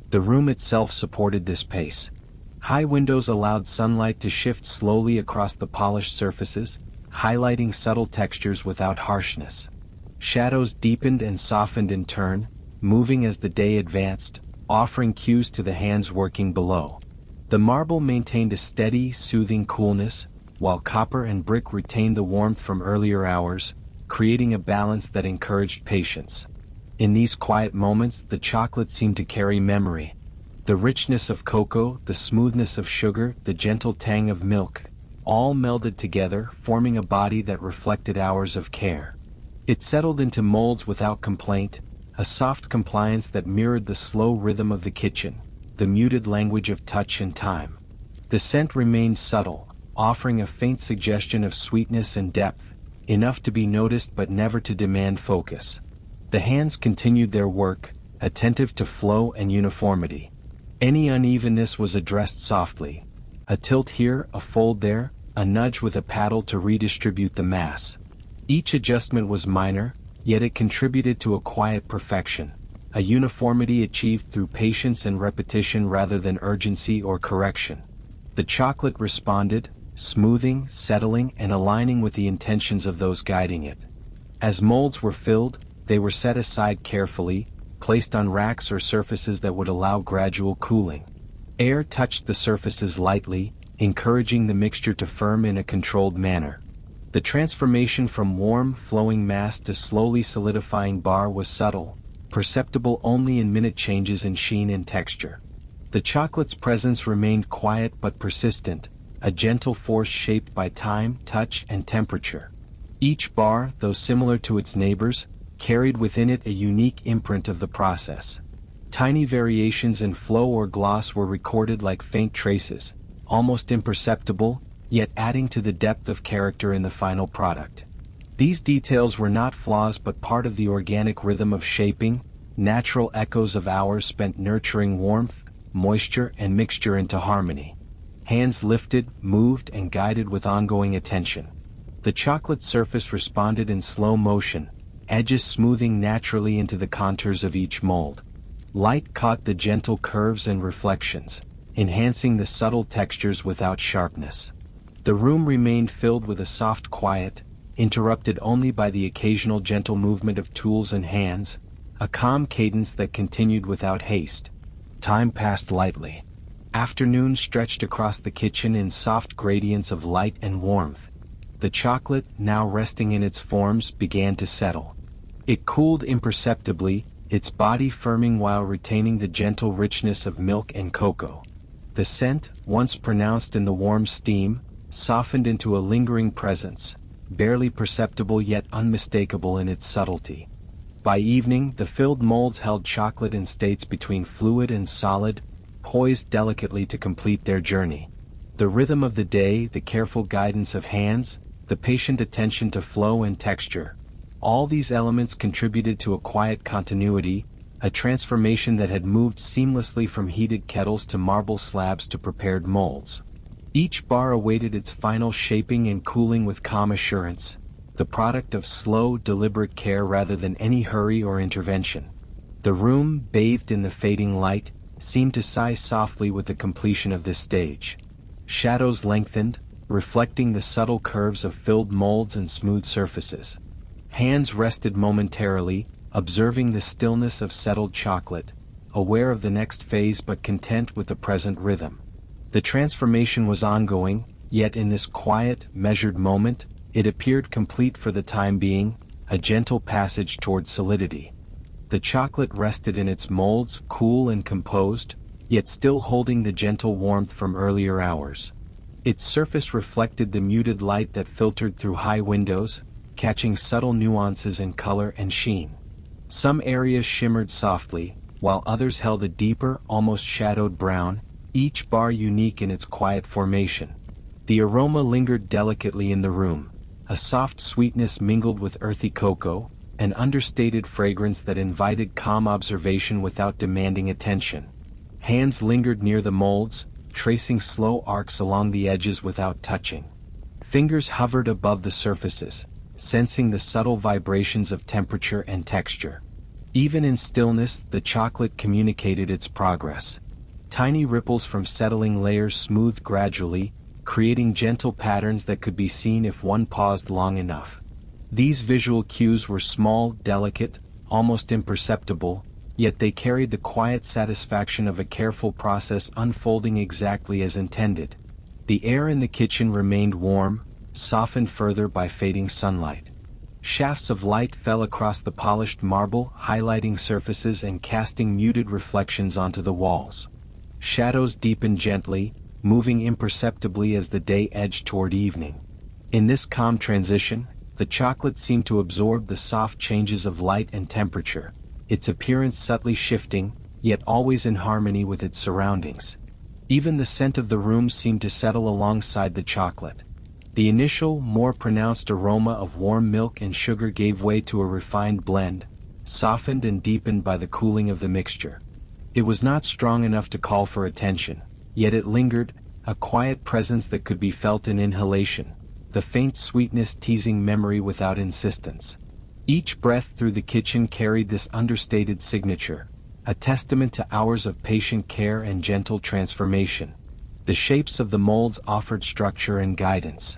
The room itself supported this pace. High windows allowed sunlight to shift slowly across the polished surfaces, highlighting subtle textures without harshness. Shadows deepened and softened in turn, moving as the day advanced, offering cues to the hands working below. The marble maintained a steady, soothing coolness, while copper and brick retained the warmth from earlier hours, creating a balance that encouraged patience. In these quiet moments, the chocolate seemed to carry memory. The richness of cocoa, the smoothness of sugar, the gentle tang of milk, all melded together, forming a body that reflected hours of care. It settled into molds without complaint, a soft compliance that mirrored the slow rhythm of the kitchen, the muted language of touch and time. The scent remained subtle, offering a faint suggestion of sweetness and depth, enough to be noticed but never to demand focus. The hands continued their work, attentive to flow and uniformity. Any unevenness was addressed softly. A tilt here, a fold there, a nudge with a paddle to redistribute the mass. Each adjustment was minor, yet it contributed to a quiet perfection, a uniformity achieved through patience and repetition rather than urgency or correction. The chocolate responded, smoothing, settling, and aligning with the intentions of those guiding it. As molds were filled, they were set aside carefully, placed on racks or surfaces that would allow gradual cooling. Air touched the surfaces lightly, encouraging the mixture to firm in a controlled manner. The transformation from warm, flowing mass to slowly solidifying bar was subtle, perceptible only in minute changes in sheen and texture. The chocolate's presence remained quiet but persistent, a gentle force shaped by time, touch, and temperature. Each bar, though similar to its neighbors, carried within it a unique imprint of the process. Tiny variations in flow or gloss were recorded like faint traces, almost imperceptible, yet adding to the depth of character in the final product. These details were not flaws but part of the organic rhythm of shaping, natural echoes of hours spent nurturing warmth, moisture, and mixture into harmony. Hands lifted, moved, and guided with ongoing attention. The chocolate surface responded in slow motion, edges smoothing naturally into the contours of each mold. Light caught the gentle curves and reflections, enhancing the subtle textures without sharpness. The room remained filled with a soft quiet, interrupted only by the occasional gentle movement of tools and hands, a calm cadence that continued without haste. Time passed lightly. Afternoon stretched across the kitchen in soft gradients of light and warmth. The chocolate, now resting in its forms, began to settle. It cooled imperceptibly, its body firming while retaining the gentle richness of milk and cocoa. The scent, once pronounced in the warm steam, softened into a lingering presence, barely perceptible yet unmistakable in its subtlety. By evening, the filled molds held chocolate in states between fluid and solid, poised delicately to complete their journey. The rhythm of the day, the careful guidance of hands, the patient attention to flow and texture, all these elements contributed to a quiet continuity, a transformation that had moved seamlessly from heated kettles to marble slabs to prepared molds. Each bar awaited its final shaping and cooling with calm assurance, the product of slow, deliberate care rather than any hurry or intervention. The room, bathed in the fading light, seemed to sigh softly with the completion of this stage. Shadows lengthened, reflecting the subtle curves of filled molds and smooth surfaces. Hands rested momentarily, observing the stillness of settled chocolate, aware of the next phase but content with the present rhythm. The transformation was ongoing, yet in this quiet, measured moment, it appeared complete for the time being, a gentle passage toward solidity. The chocolate rested in its molds, cool and composed, yet still holding the gentle warmth from earlier hours. Its surface reflected the muted light that filtered through high windows, catching subtle nuances in color and sheen. Some areas shimmered softly, while others held a deeper, almost shadowed brown, each bar unique in its quiet formation. The aroma lingered delicately in the room, a soft sweetness mingled with earthy cocoa, an understated fragrance that invited calm observation without demanding attention. Hands lingered near the molds, tracing slow arcs along the edges without touching. Fingers hovered above the surfaces, sensing the subtle vibrations of temperature and texture. Even in stillness, the chocolate communicated its progress. Tiny ripples from settling layers smoothed gradually, creating gentle patterns that could be seen if one paused long enough. These visual cues were small, delicate, almost imperceptible, yet they carried the quiet satisfaction of a careful process unfolding exactly as intended. The air in the kitchen remained warm, softened further by fading sunlight. Shafts of light fell across the polished marble, highlighting surfaces and casting muted reflections onto the walls. Shadows deepened gently, moving imperceptibly as the day edged toward evening. In this calm transition, the chocolate seemed to absorb the soft changes of light and temperature, its appearance subtly shifting, yet always in harmony with its surroundings. Even the scent of the room seemed to settle alongside the chocolate. The initial, more pronounced aroma of warm milk and sugar gave way to a refined blend, softened and deepened by the cooling of the mixture. It was not strong enough to call for attention, yet it lingered, a quiet presence that could be felt in inhalation, the faint sweetness teasing memory without insistence. Each breath through the kitchen carried this understated signature, a testament to hours of patient care and gentle transformation. The shapes of the molds offered structure and guidance.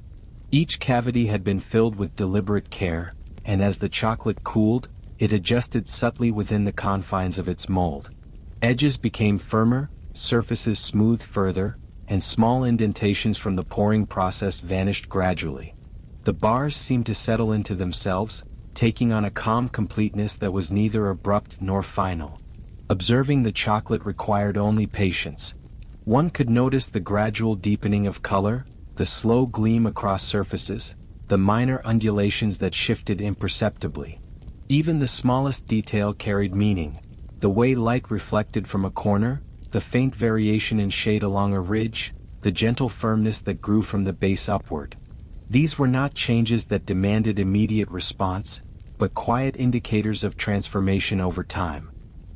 Each cavity had been filled with deliberate care, and as the chocolate cooled, it adjusted subtly within the confines of its mold. Edges became firmer, surfaces smoothed further, and small indentations from the pouring process vanished gradually. The bars seemed to settle into themselves, taking on a calm completeness that was neither abrupt nor final. Observing the chocolate required only patience. One could notice the gradual deepening of color, the slow gleam across surfaces, the minor undulations that shifted imperceptibly. Even the smallest detail carried meaning, the way light reflected from a corner, the faint variation in shade along a ridge, the gentle firmness that grew from the base upward. These were not changes that demanded immediate response, but quiet indicators of transformation over time.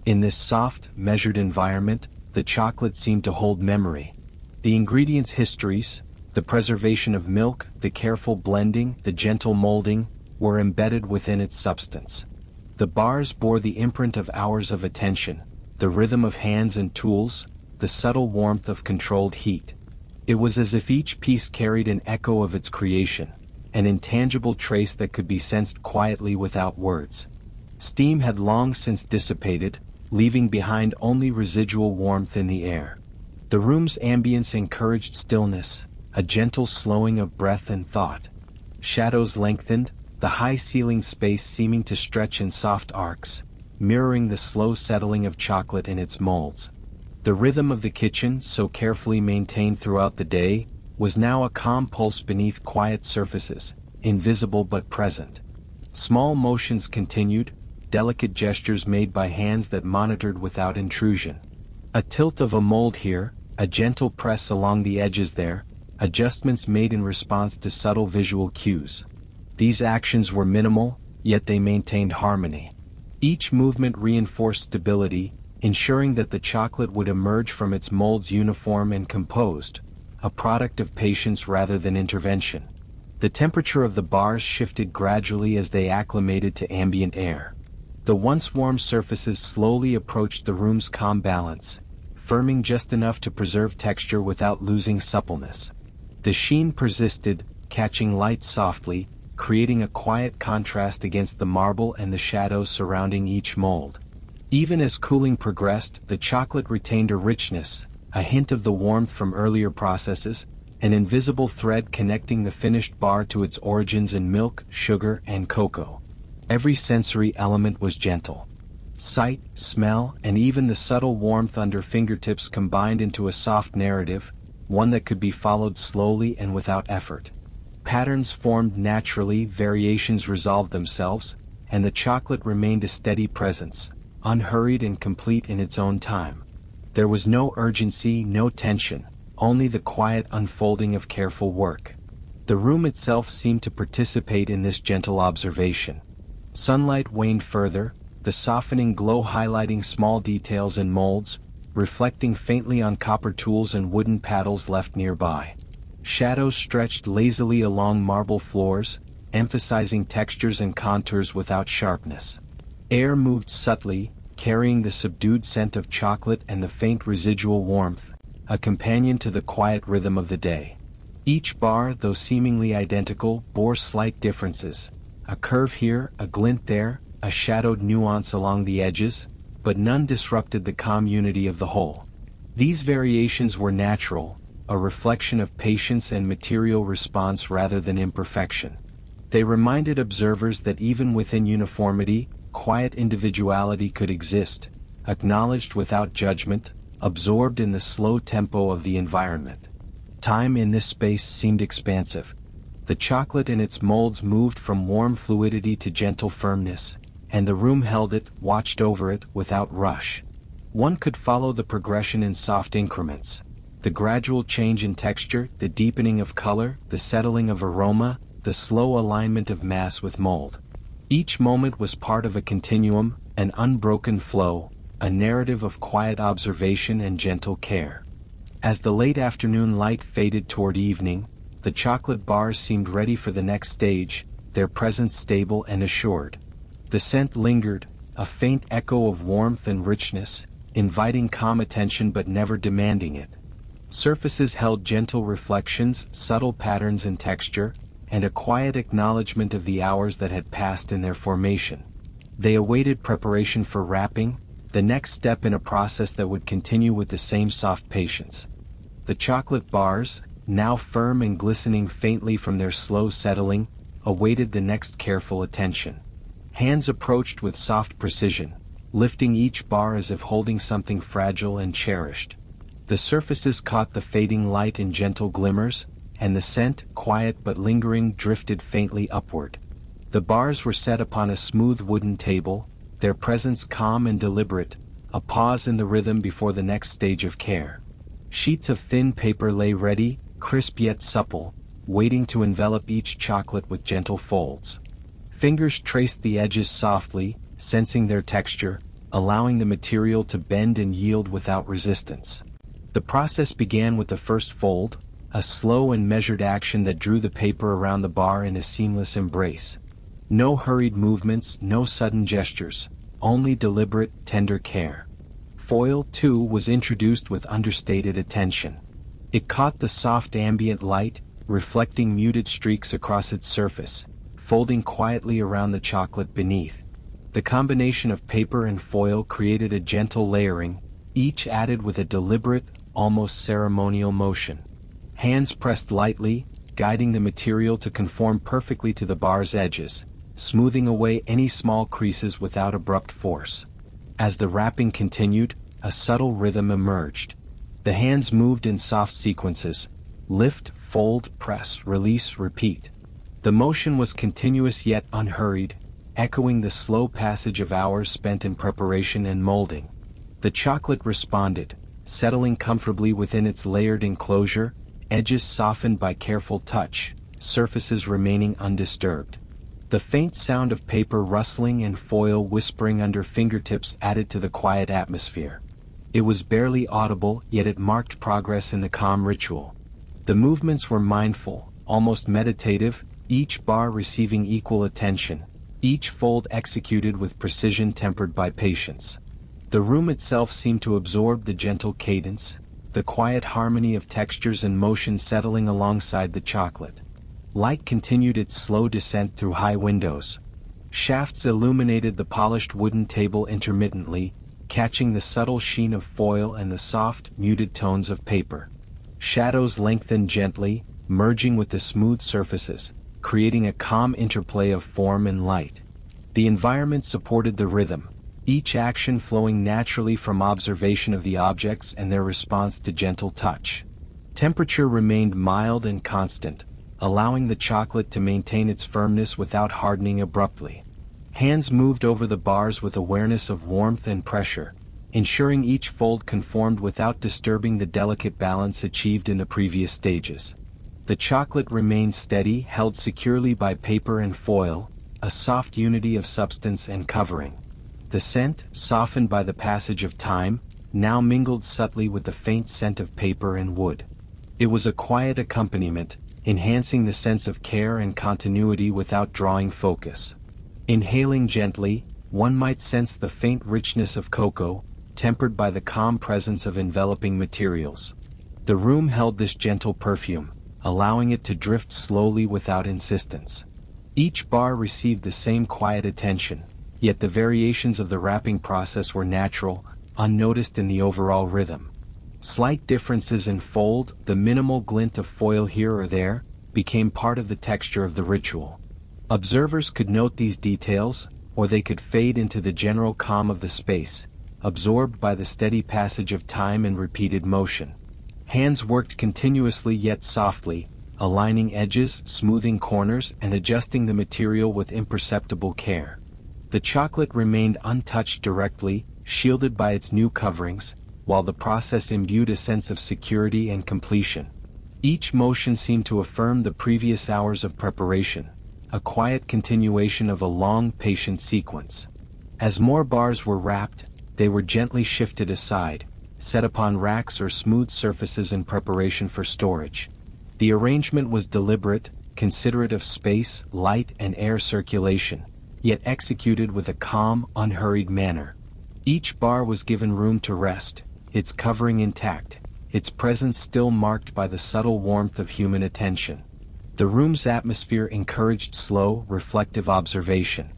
In this soft, measured environment, the chocolate seemed to hold memory. The ingredients' histories, the preservation of milk, the careful blending, the gentle molding, were embedded within its substance. The bars bore the imprint of hours of attention, the rhythm of hands and tools, the subtle warmth of controlled heat. It was as if each piece carried an echo of its creation, an intangible trace that could be sensed quietly without words. Steam had long since dissipated, leaving behind only residual warmth in the air. The room's ambience encouraged stillness, a gentle slowing of breath and thought. Shadows lengthened, the high-ceilinged space seeming to stretch in soft arcs, mirroring the slow settling of chocolate in its molds. The rhythm of the kitchen, so carefully maintained throughout the day, was now a calm pulse beneath quiet surfaces, invisible but present. Small motions continued, delicate gestures made by hands that monitored without intrusion. A tilt of a mold here, a gentle press along the edges there, adjustments made in response to subtle visual cues. These actions were minimal, yet they maintained harmony. Each movement reinforced stability, ensuring that the chocolate would emerge from its molds uniform and composed, a product of patience rather than intervention. The temperature of the bars shifted gradually as they acclimated to ambient air. The once warm surfaces slowly approached the room's calm balance, firming just enough to preserve texture without losing suppleness. The sheen persisted, catching light softly, creating a quiet contrast against the marble and the shadows surrounding each mold. Even as cooling progressed, the chocolate retained a richness, a hint of the warmth from earlier processes, an invisible thread connecting the finished bar to its origins in milk, sugar, and cocoa. Every sensory element was gentle. Sight, smell, and even the subtle warmth under fingertips combined into a soft narrative, one that could be followed slowly and without effort. Patterns formed naturally, variations resolved themselves, and the chocolate remained a steady presence, unhurried and complete in its own time. There was no urgency, no tension, only the quiet unfolding of careful work. The room itself seemed to participate in this gentle observation. Sunlight waned further, the softening glow highlighting small details in molds, reflecting faintly on copper tools and wooden paddles left nearby. Shadows stretched lazily along marble floors, emphasizing textures and contours without sharpness. Air moved subtly, carrying the subdued scent of chocolate and the faint residual warmth, a companion to the quiet rhythm of the day. Each bar, though seemingly identical, bore slight differences. A curve here, a glint there, a shadowed nuance along the edges. but none disrupted the calm unity of the whole. These variations were natural, a reflection of patience and material response rather than imperfection. They reminded observers that even within uniformity, quiet individuality could exist, acknowledged without judgment, absorbed in the slow tempo of the environment. Time in this space seemed expansive. The chocolate in its molds moved from warm fluidity to gentle firmness, and the room held it, watched over it, without rush. One could follow the progression in soft increments. The gradual change in texture, the deepening of color, the settling of aroma, the slow alignment of mass with mold. Each moment was part of a continuum, an unbroken flow, a narrative of quiet observation and gentle care. As the late afternoon light faded toward evening, the chocolate bars seemed ready for the next stage, their presence stable and assured. The scent lingered, a faint echo of warmth and richness, inviting calm attention but never demanding it. Surfaces held gentle reflections, subtle patterns in texture, and a quiet acknowledgement of the hours that had passed in their formation. They awaited preparation for wrapping, the next step in a process that would continue with the same soft patience. The chocolate bars, now firm and glistening faintly from their slow settling, awaited the next careful attention. Hands approached with soft precision, lifting each bar as if holding something fragile and cherished. The surfaces caught the fading light in gentle glimmers, and the scent, quiet but lingering, drifted faintly upward. The bars were set upon a smooth wooden table, their presence calm and deliberate, a pause in the rhythm before the next stage of care. Sheets of thin paper lay ready, crisp yet supple, waiting to envelop each chocolate with gentle folds. Fingers traced the edges softly, sensing their texture, allowing the material to bend and yield without resistance. The process began with the first fold, a slow and measured action that drew the paper around the bar in a seamless embrace. No hurried movements, no sudden gestures, only deliberate, tender care. Foil, too, was introduced with understated attention. It caught the soft ambient light, reflecting muted streaks across its surface, folding quietly around the chocolate beneath. The combination of paper and foil created a gentle layering, each added with a deliberate, almost ceremonial motion. Hands pressed lightly, guiding the material to conform perfectly to the bar's edges, smoothing away any small creases without abrupt force. As the wrapping continued, a subtle rhythm emerged. The hands moved in soft sequences: lift, fold, press, release, repeat. The motion was continuous yet unhurried, echoing the slow passage of hours spent in preparation and molding. The chocolate responded, settling comfortably within its layered enclosure, edges softened by careful touch, surfaces remaining undisturbed. The faint sound of paper rustling and foil whispering under fingertips added to the quiet atmosphere. It was barely audible, yet it marked progress in the calm ritual. The movements were mindful, almost meditative, each bar receiving equal attention, each fold executed with precision tempered by patience. The room itself seemed to absorb the gentle cadence, the quiet harmony of textures and motion settling alongside the chocolate. Light continued its slow descent through high windows. Shafts illuminated the polished wooden table intermittently, catching the subtle sheen of foil and the soft, muted tones of paper. Shadows lengthened gently, merging with the smooth surfaces, creating a calm interplay of form and light. The environment supported the rhythm, each action flowing naturally from observation of the objects and their response to gentle touch. Temperature remained mild and constant, allowing the chocolate to maintain its firmness without hardening abruptly. Hands moved over the bars with awareness of warmth and pressure, ensuring each fold conformed without disturbing the delicate balance achieved in the previous stages. The chocolate remained steady, held securely by paper and foil, a soft unity of substance and covering. The scent, softened by the passage of time, now mingled subtly with the faint scent of paper and wood. It was a quiet accompaniment, enhancing the sense of care and continuity without drawing focus. Inhaling gently, one might sense the faint richness of cocoa, tempered by the calm presence of enveloping materials. The room held this gentle perfume, allowing it to drift slowly without insistence. Each bar received the same quiet attention, Yet the variations of the wrapping process were natural, unnoticed in the overall rhythm. Slight differences in fold, the minimal glint of foil here or there, became part of the texture of the ritual. Observers could note these details, or they could fade into the general calm of the space, absorbed by the steady passage of time and repeated motion. Hands worked continuously yet softly, aligning edges, smoothing corners, and adjusting the material with imperceptible care. The chocolate remained untouched directly, shielded by its new coverings, while the process imbued a sense of security and completion. Each motion seemed to affirm the previous hours of preparation, a quiet continuation of a long, patient sequence. As more bars were wrapped, they were gently shifted aside, set upon racks or smooth surfaces in preparation for storage. The arrangement was deliberate, considerate of space, light, and air circulation, yet executed with a calm, unhurried manner. Each bar was given room to rest, its covering intact, its presence still marked by the subtle warmth of human attention. The room's atmosphere encouraged slow, reflective observation.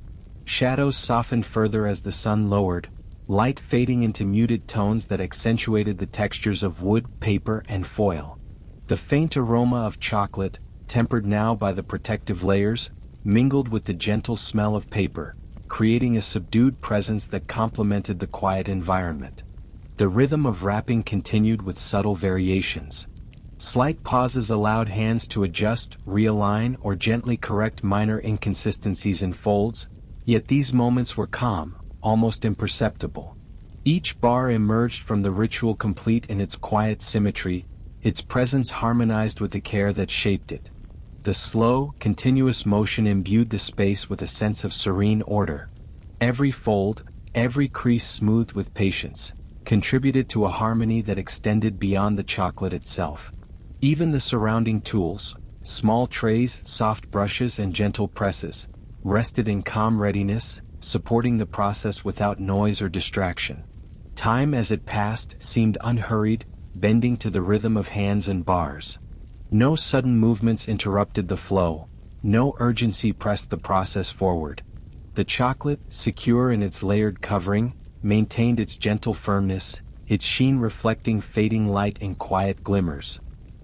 Shadows softened further as the sun lowered, light fading into muted tones that accentuated the textures of wood, paper, and foil. The faint aroma of chocolate, tempered now by the protective layers, mingled with the gentle smell of paper, creating a subdued presence that complemented the quiet environment. The rhythm of wrapping continued with subtle variations. Slight pauses allowed hands to adjust, realign, or gently correct minor inconsistencies in folds, yet these moments were calm, almost imperceptible. Each bar emerged from the ritual complete in its quiet symmetry, its presence harmonized with the care that shaped it. The slow, continuous motion imbued the space with a sense of serene order. Every fold, every crease smoothed with patience, contributed to a harmony that extended beyond the chocolate itself. Even the surrounding tools, small trays, soft brushes, and gentle presses, rested in calm readiness, supporting the process without noise or distraction. Time as it passed seemed unhurried, bending to the rhythm of hands and bars. No sudden movements interrupted the flow, no urgency pressed the process forward. The chocolate, secure in its layered covering, maintained its gentle firmness, its sheen reflecting fading light in quiet glimmers.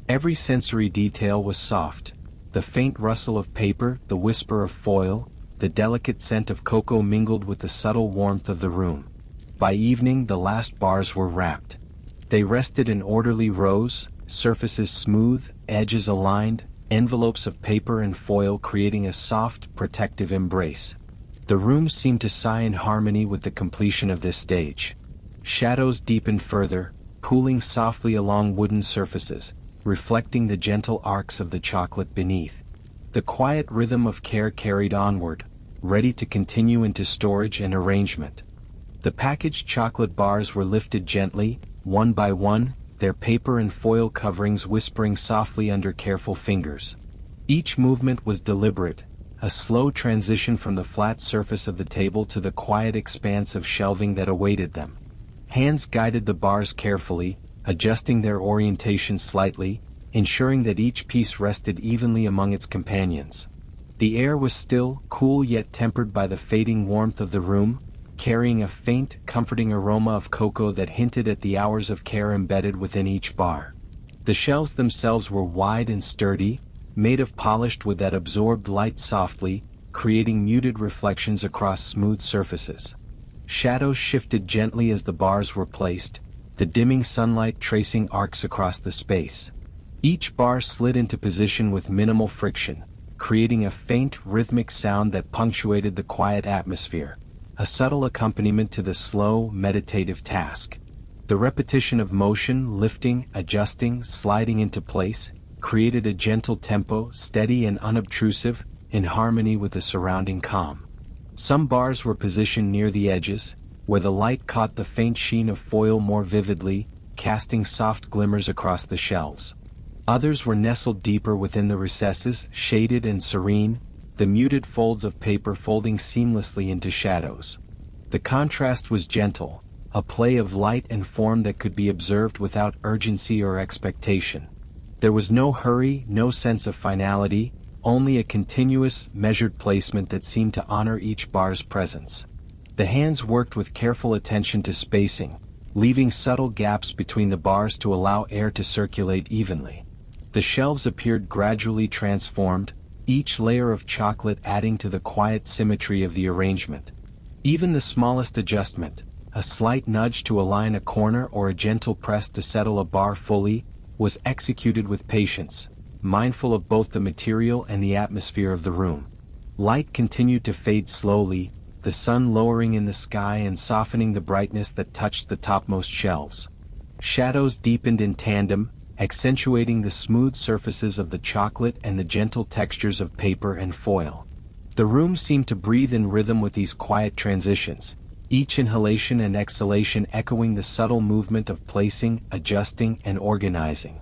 Every sensory detail was soft. The faint rustle of paper, the whisper of foil, the delicate scent of cocoa mingled with the subtle warmth of the room. By evening the last bars were wrapped. They rested in orderly rows, surfaces smooth, edges aligned, envelopes of paper and foil creating a soft, protective embrace. The room seemed to sigh in harmony with the completion of this stage. Shadows deepened further, pooling softly along wooden surfaces, reflecting the gentle arcs of the chocolate beneath. The quiet rhythm of care carried onward, ready to continue into storage and arrangement. The packaged chocolate bars were lifted gently, one by one, their paper and foil coverings whispering softly under careful fingers. Each movement was deliberate, a slow transition from the flat surface of the table to the quiet expanse of shelving that awaited them. Hands guided the bars carefully, adjusting their orientation slightly, ensuring that each piece rested evenly among its companions. The air was still, cool yet tempered by the fading warmth of the room, carrying a faint, comforting aroma of cocoa that hinted at the hours of care embedded within each bar. The shelves themselves were wide and sturdy, made of polished wood that absorbed light softly, creating muted reflections across smooth surfaces. Shadows shifted gently as the bars were placed, the dimming sunlight tracing arcs across the space. Each bar slid into position with minimal friction, creating a faint, rhythmic sound that punctuated the quiet atmosphere, a subtle accompaniment to the slow, meditative task. The repetition of motion, lifting, adjusting, sliding into place, created a gentle tempo, steady and unobtrusive, in harmony with the surrounding calm. Some bars were positioned near the edges, where the light caught the faint sheen of foil more vividly, casting soft glimmers across the shelves. Others were nestled deeper within the recesses, shaded and serene, the muted folds of paper folding seamlessly into shadows. The contrast was gentle, a play of light and form that could be observed without urgency or expectation. There was no hurry, no sense of finality, only a continuous, measured placement that seemed to honor each bar's presence. The hands worked with careful attention to spacing, leaving subtle gaps between the bars to allow air to circulate evenly. The shelves appeared gradually transformed, each layer of chocolate adding to the quiet symmetry of the arrangement. Even the smallest adjustment, a slight nudge to align a corner or a gentle press to settle a bar fully, was executed with patience, mindful of both the material and the atmosphere of the room. Light continued to fade slowly, the sun lowering in the sky and softening the brightness that touched the topmost shelves. Shadows deepened in tandem, accentuating the smooth surfaces of the chocolate and the gentle textures of paper and foil. The room seemed to breathe in rhythm with these quiet transitions, each inhalation and exhalation echoing the subtle movement of placing, adjusting, and organizing.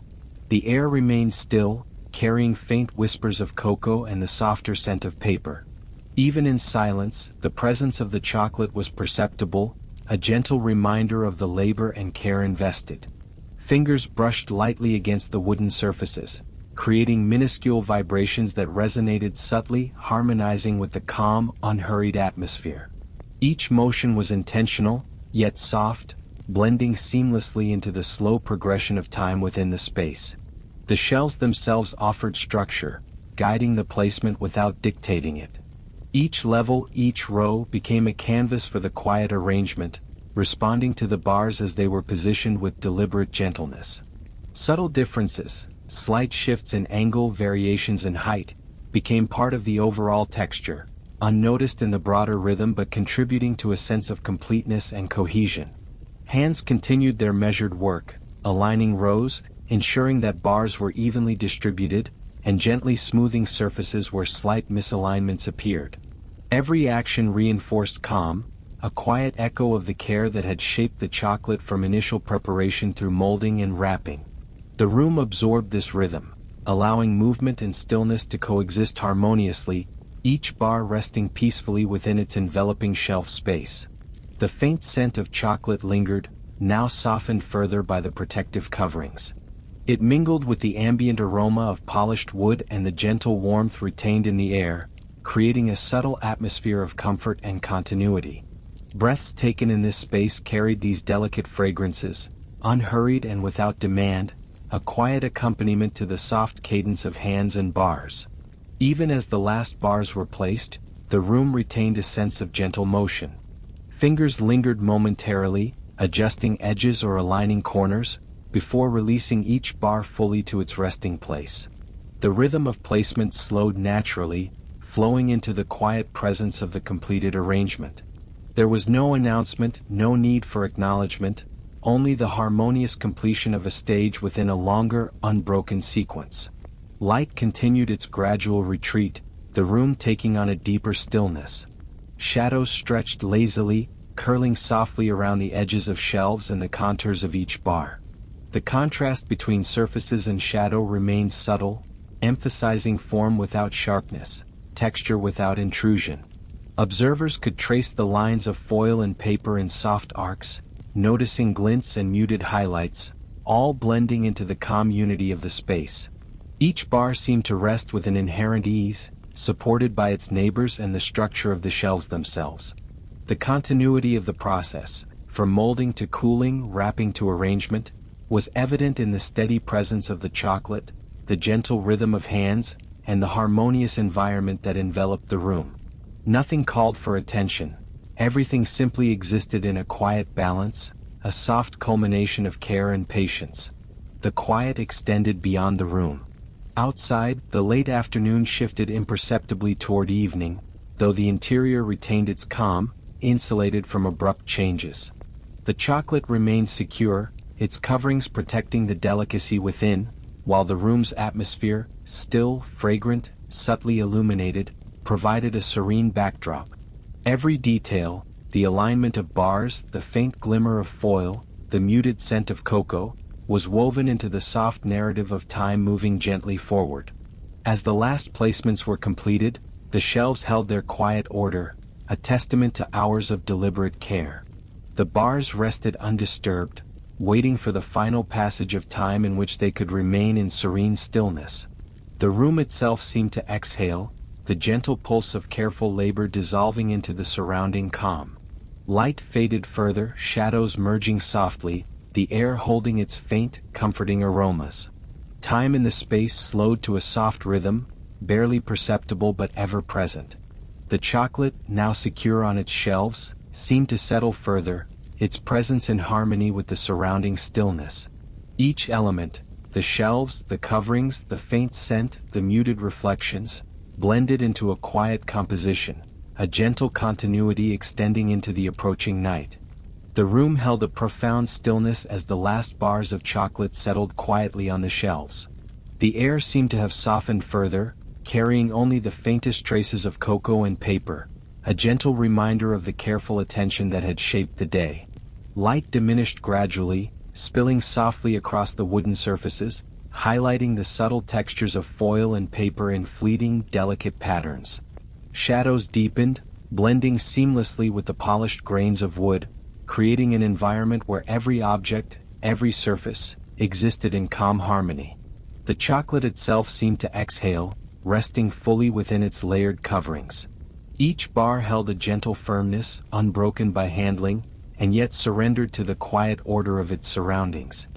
The air remained still, carrying faint whispers of cocoa and the softer scent of paper. Even in silence, the presence of the chocolate was perceptible, a gentle reminder of the labor and care invested. Fingers brushed lightly against the wooden surfaces, creating minuscule vibrations that resonated subtly, harmonizing with the calm, unhurried atmosphere. Each motion was intentional, yet soft, blending seamlessly into the slow progression of time within the space. The shelves themselves offered structure, guiding the placement without dictating it. Each level, each row, became a canvas for the quiet arrangement, responding to the bars as they were positioned with deliberate gentleness. Subtle differences, slight shifts in angle, variations in height, became part of the overall texture, unnoticed in the broader rhythm but contributing to a sense of completeness and cohesion. Hands continued their measured work, aligning rows, ensuring that bars were evenly distributed, and gently smoothing surfaces where slight misalignments appeared. Every action reinforced calm, a quiet echo of the care that had shaped the chocolate from initial preparation through molding and wrapping. The room absorbed this rhythm, allowing movement and stillness to coexist harmoniously, each bar resting peacefully within its enveloping shelf space. The faint scent of chocolate lingered, now softened further by the protective coverings. It mingled with the ambient aroma of polished wood and the gentle warmth retained in the air, creating a subtle atmosphere of comfort and continuity. Breaths taken in this space carried these delicate fragrances, unhurried and without demand, a quiet accompaniment to the soft cadence of hands and bars. Even as the last bars were placed, the room retained a sense of gentle motion. Fingers lingered momentarily, adjusting edges or aligning corners, before releasing each bar fully to its resting place. The rhythm of placement slowed naturally, flowing into the quiet presence of the completed arrangement. There was no announcement, no need for acknowledgement, only the harmonious completion of a stage within a longer, unbroken sequence. Light continued its gradual retreat, the room taking on a deeper stillness. Shadows stretched lazily, curling softly around the edges of shelves and the contours of each bar. The contrast between surfaces and shadow remained subtle, emphasizing form without sharpness, texture without intrusion. Observers could trace the lines of foil and paper in soft arcs, noticing glints and muted highlights, all blending into the calm unity of the space. Each bar seemed to rest with an inherent ease, supported by its neighbors and the structure of the shelves themselves. The continuity of the process, from molding to cooling, wrapping to arrangement, was evident in the steady presence of the chocolate, the gentle rhythm of hands, and the harmonious environment that enveloped the room. Nothing called for attention, everything simply existed in a quiet balance, a soft culmination of care and patience. The quiet extended beyond the room. Outside, the late afternoon shifted imperceptibly toward evening, though the interior retained its calm, insulated from abrupt changes. The chocolate remained secure, its coverings protecting the delicacy within, while the room's atmosphere, still, fragrant, subtly illuminated, provided a serene backdrop. Every detail, the alignment of bars, the faint glimmer of foil, the muted scent of cocoa, was woven into the soft narrative of time moving gently forward. As the last placements were completed, the shelves held their quiet order, a testament to hours of deliberate care. The bars rested undisturbed, waiting for the final passage of time in which they could remain in serene stillness. The room itself seemed to exhale, the gentle pulse of careful labor dissolving into the surrounding calm. Light faded further, shadows merging softly, the air holding its faint, comforting aromas. Time in the space slowed to a soft rhythm, barely perceptible but ever present. The chocolate, now secure on its shelves, seemed to settle further, its presence in harmony with the surrounding stillness. Each element, the shelves, the coverings, the faint scent, the muted reflections, blended into a quiet composition, a gentle continuity extending into the approaching night. The room held a profound stillness as the last bars of chocolate settled quietly on the shelves. The air seemed to have softened further, carrying only the faintest traces of cocoa and paper, a gentle reminder of the careful attention that had shaped the day. Light diminished gradually, spilling softly across the wooden surfaces, highlighting the subtle textures of foil and paper in fleeting, delicate patterns. Shadows deepened, blending seamlessly with the polished grains of wood, creating an environment where every object, every surface, existed in calm harmony. The chocolate itself seemed to exhale, resting fully within its layered coverings. Each bar held a gentle firmness, unbroken by handling, and yet surrendered to the quiet order of its surroundings.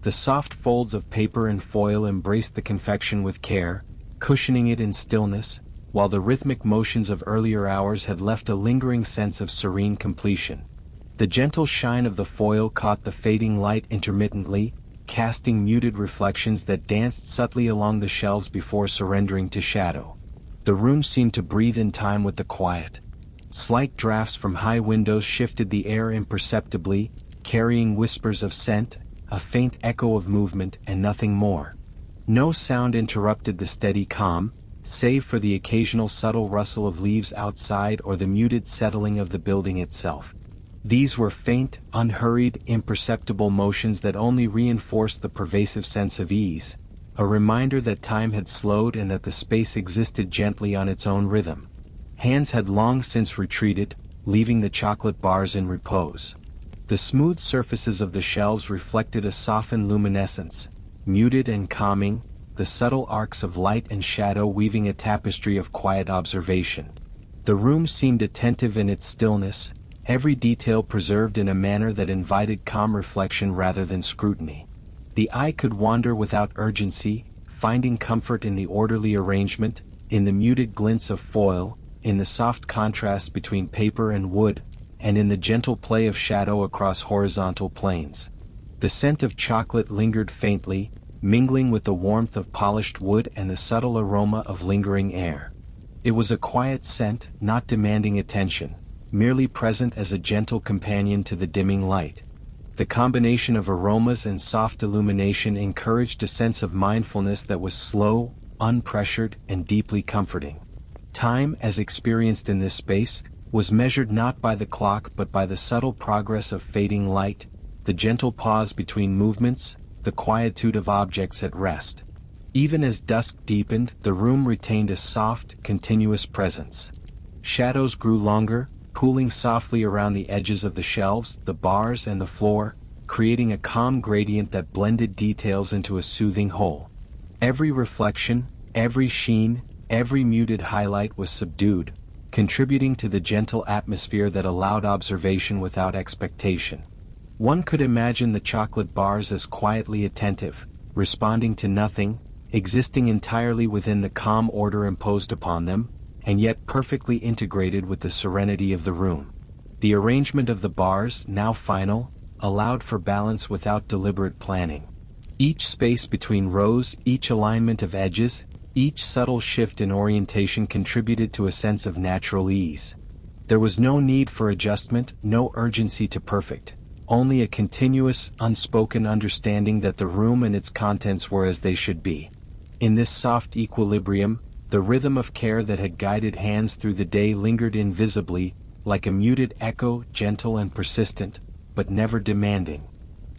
The soft folds of paper and foil embraced the confection with care, cushioning it in stillness, while the rhythmic motions of earlier hours had left a lingering sense of serene completion. The gentle shine of the foil caught the fading light intermittently, casting muted reflections that danced subtly along the shelves before surrendering to shadow. The room seemed to breathe in time with the quiet. Slight drafts from high windows shifted the air imperceptibly, carrying whispers of scent, a faint echo of movement, and nothing more. No sound interrupted the steady calm, save for the occasional subtle rustle of leaves outside or the muted settling of the building itself. These were faint, unhurried, imperceptible motions that only reinforced the pervasive sense of ease, a reminder that time had slowed and that the space existed gently on its own rhythm. Hands had long since retreated, leaving the chocolate bars in repose. The smooth surfaces of the shelves reflected a softened luminescence, muted and calming, the subtle arcs of light and shadow weaving a tapestry of quiet observation. The room seemed attentive in its stillness, every detail preserved in a manner that invited calm reflection rather than scrutiny. The eye could wander without urgency, finding comfort in the orderly arrangement, in the muted glints of foil, in the soft contrast between paper and wood, and in the gentle play of shadow across horizontal planes. The scent of chocolate lingered faintly, mingling with the warmth of polished wood and the subtle aroma of lingering air. It was a quiet scent, not demanding attention, merely present as a gentle companion to the dimming light. The combination of aromas and soft illumination encouraged a sense of mindfulness that was slow, unpressured, and deeply comforting. Time, as experienced in this space, was measured not by the clock but by the subtle progress of fading light, the gentle pause between movements, the quietude of objects at rest. Even as dusk deepened, the room retained a soft, continuous presence. Shadows grew longer, pooling softly around the edges of the shelves, the bars, and the floor, creating a calm gradient that blended details into a soothing whole. Every reflection, every sheen, every muted highlight was subdued, contributing to the gentle atmosphere that allowed observation without expectation. One could imagine the chocolate bars as quietly attentive, responding to nothing, existing entirely within the calm order imposed upon them, and yet perfectly integrated with the serenity of the room. The arrangement of the bars, now final, allowed for balance without deliberate planning. Each space between rows, each alignment of edges, each subtle shift in orientation contributed to a sense of natural ease. There was no need for adjustment, no urgency to perfect, only a continuous, unspoken understanding that the room and its contents were as they should be. In this soft equilibrium, the rhythm of care that had guided hands through the day lingered invisibly, like a muted echo, gentle and persistent, but never demanding.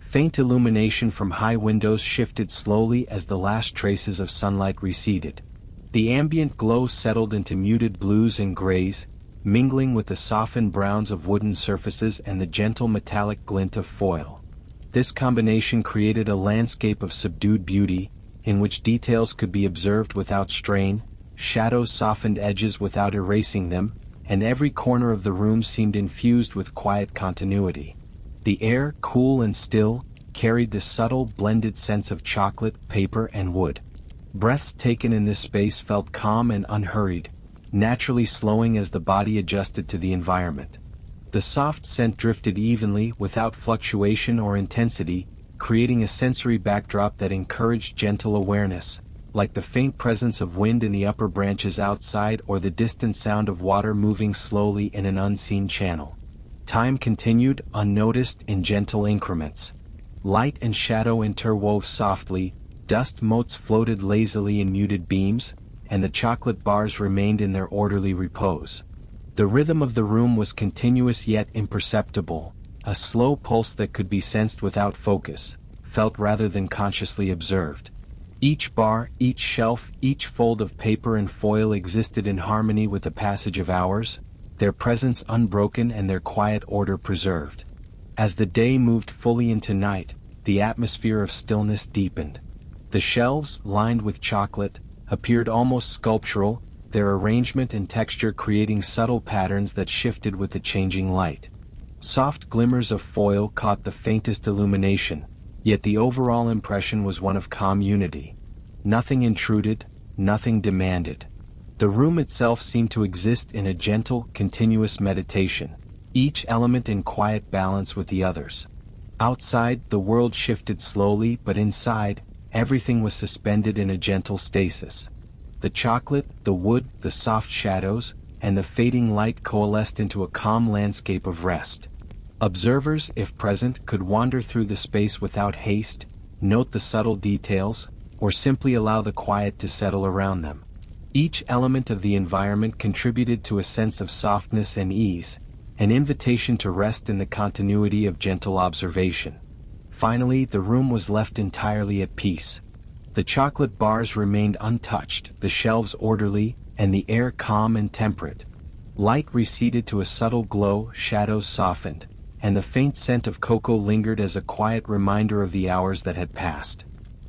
Faint illumination from high windows shifted slowly as the last traces of sunlight receded. The ambient glow settled into muted blues and grays, mingling with the softened browns of wooden surfaces and the gentle metallic glint of foil. This combination created a landscape of subdued beauty, in which details could be observed without strain, shadows softened edges without erasing them, and every corner of the room seemed infused with quiet continuity. The air, cool and still, carried the subtle blended scents of chocolate, paper, and wood. Breaths taken in this space felt calm and unhurried, naturally slowing as the body adjusted to the environment. The soft scent drifted evenly, without fluctuation or intensity, creating a sensory backdrop that encouraged gentle awareness, like the faint presence of wind in the upper branches outside or the distant sound of water moving slowly in an unseen channel. Time continued, unnoticed, in gentle increments. Light and shadow interwove softly, dust motes floated lazily in muted beams, and the chocolate bars remained in their orderly repose. The rhythm of the room was continuous yet imperceptible, a slow pulse that could be sensed without focus, felt rather than consciously observed. Each bar, each shelf, each fold of paper and foil existed in harmony with the passage of hours, their presence unbroken and their quiet order preserved. As the day moved fully into night, the atmosphere of stillness deepened. The shelves, lined with chocolate, appeared almost sculptural, their arrangement and texture creating subtle patterns that shifted with the changing light. Soft glimmers of foil caught the faintest illumination, yet the overall impression was one of calm unity. Nothing intruded, nothing demanded. The room itself seemed to exist in a gentle, continuous meditation, each element in quiet balance with the others. Outside, the world shifted slowly, but inside, everything was suspended in a gentle stasis. The chocolate, the wood, the soft shadows, and the fading light coalesced into a calm landscape of rest. Observers, if present, could wander through the space without haste, note the subtle details, or simply allow the quiet to settle around them. Each element of the environment contributed to a sense of softness and ease, an invitation to rest in the continuity of gentle observation. Finally, the room was left entirely at peace. The chocolate bars remained untouched, the shelves orderly, and the air calm and temperate. Light receded to a subtle glow, shadows softened, and the faint scent of cocoa lingered as a quiet reminder of the hours that had passed.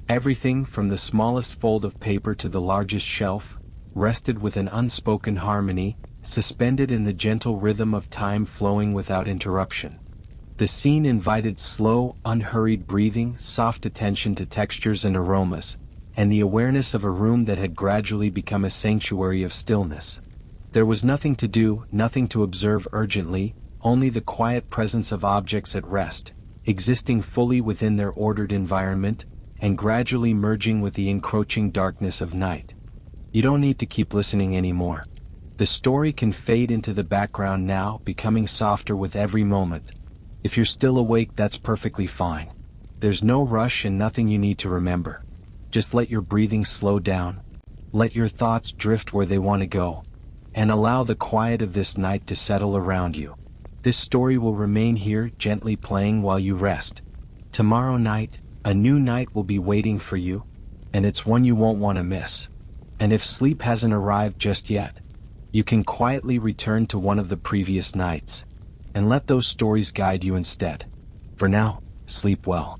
Everything, from the smallest fold of paper to the largest shelf, rested with an unspoken harmony, suspended in the gentle rhythm of time flowing without interruption. The scene invited slow, unhurried breathing, soft attention to textures and aromas, and the awareness of a room that had gradually become a sanctuary of stillness. There was nothing to do, nothing to observe urgently, only the quiet presence of objects at rest, existing fully within their ordered environment, and gradually merging with the encroaching darkness of night. You don't need to keep listening anymore. The story can fade into the background now, becoming softer with every moment. If you're still awake, that's perfectly fine. There's no rush and nothing you need to remember. Just let your breathing slow down, let your thoughts drift where they want to go, and allow the quiet of this night to settle around you. This story will remain here, gently playing while you rest. Tomorrow night, a new night will be waiting for you, and it's one you won't want to miss. And if sleep hasn't arrived just yet, you can quietly return to one of the previous nights, and let those stories guide you instead. For now, sleep well.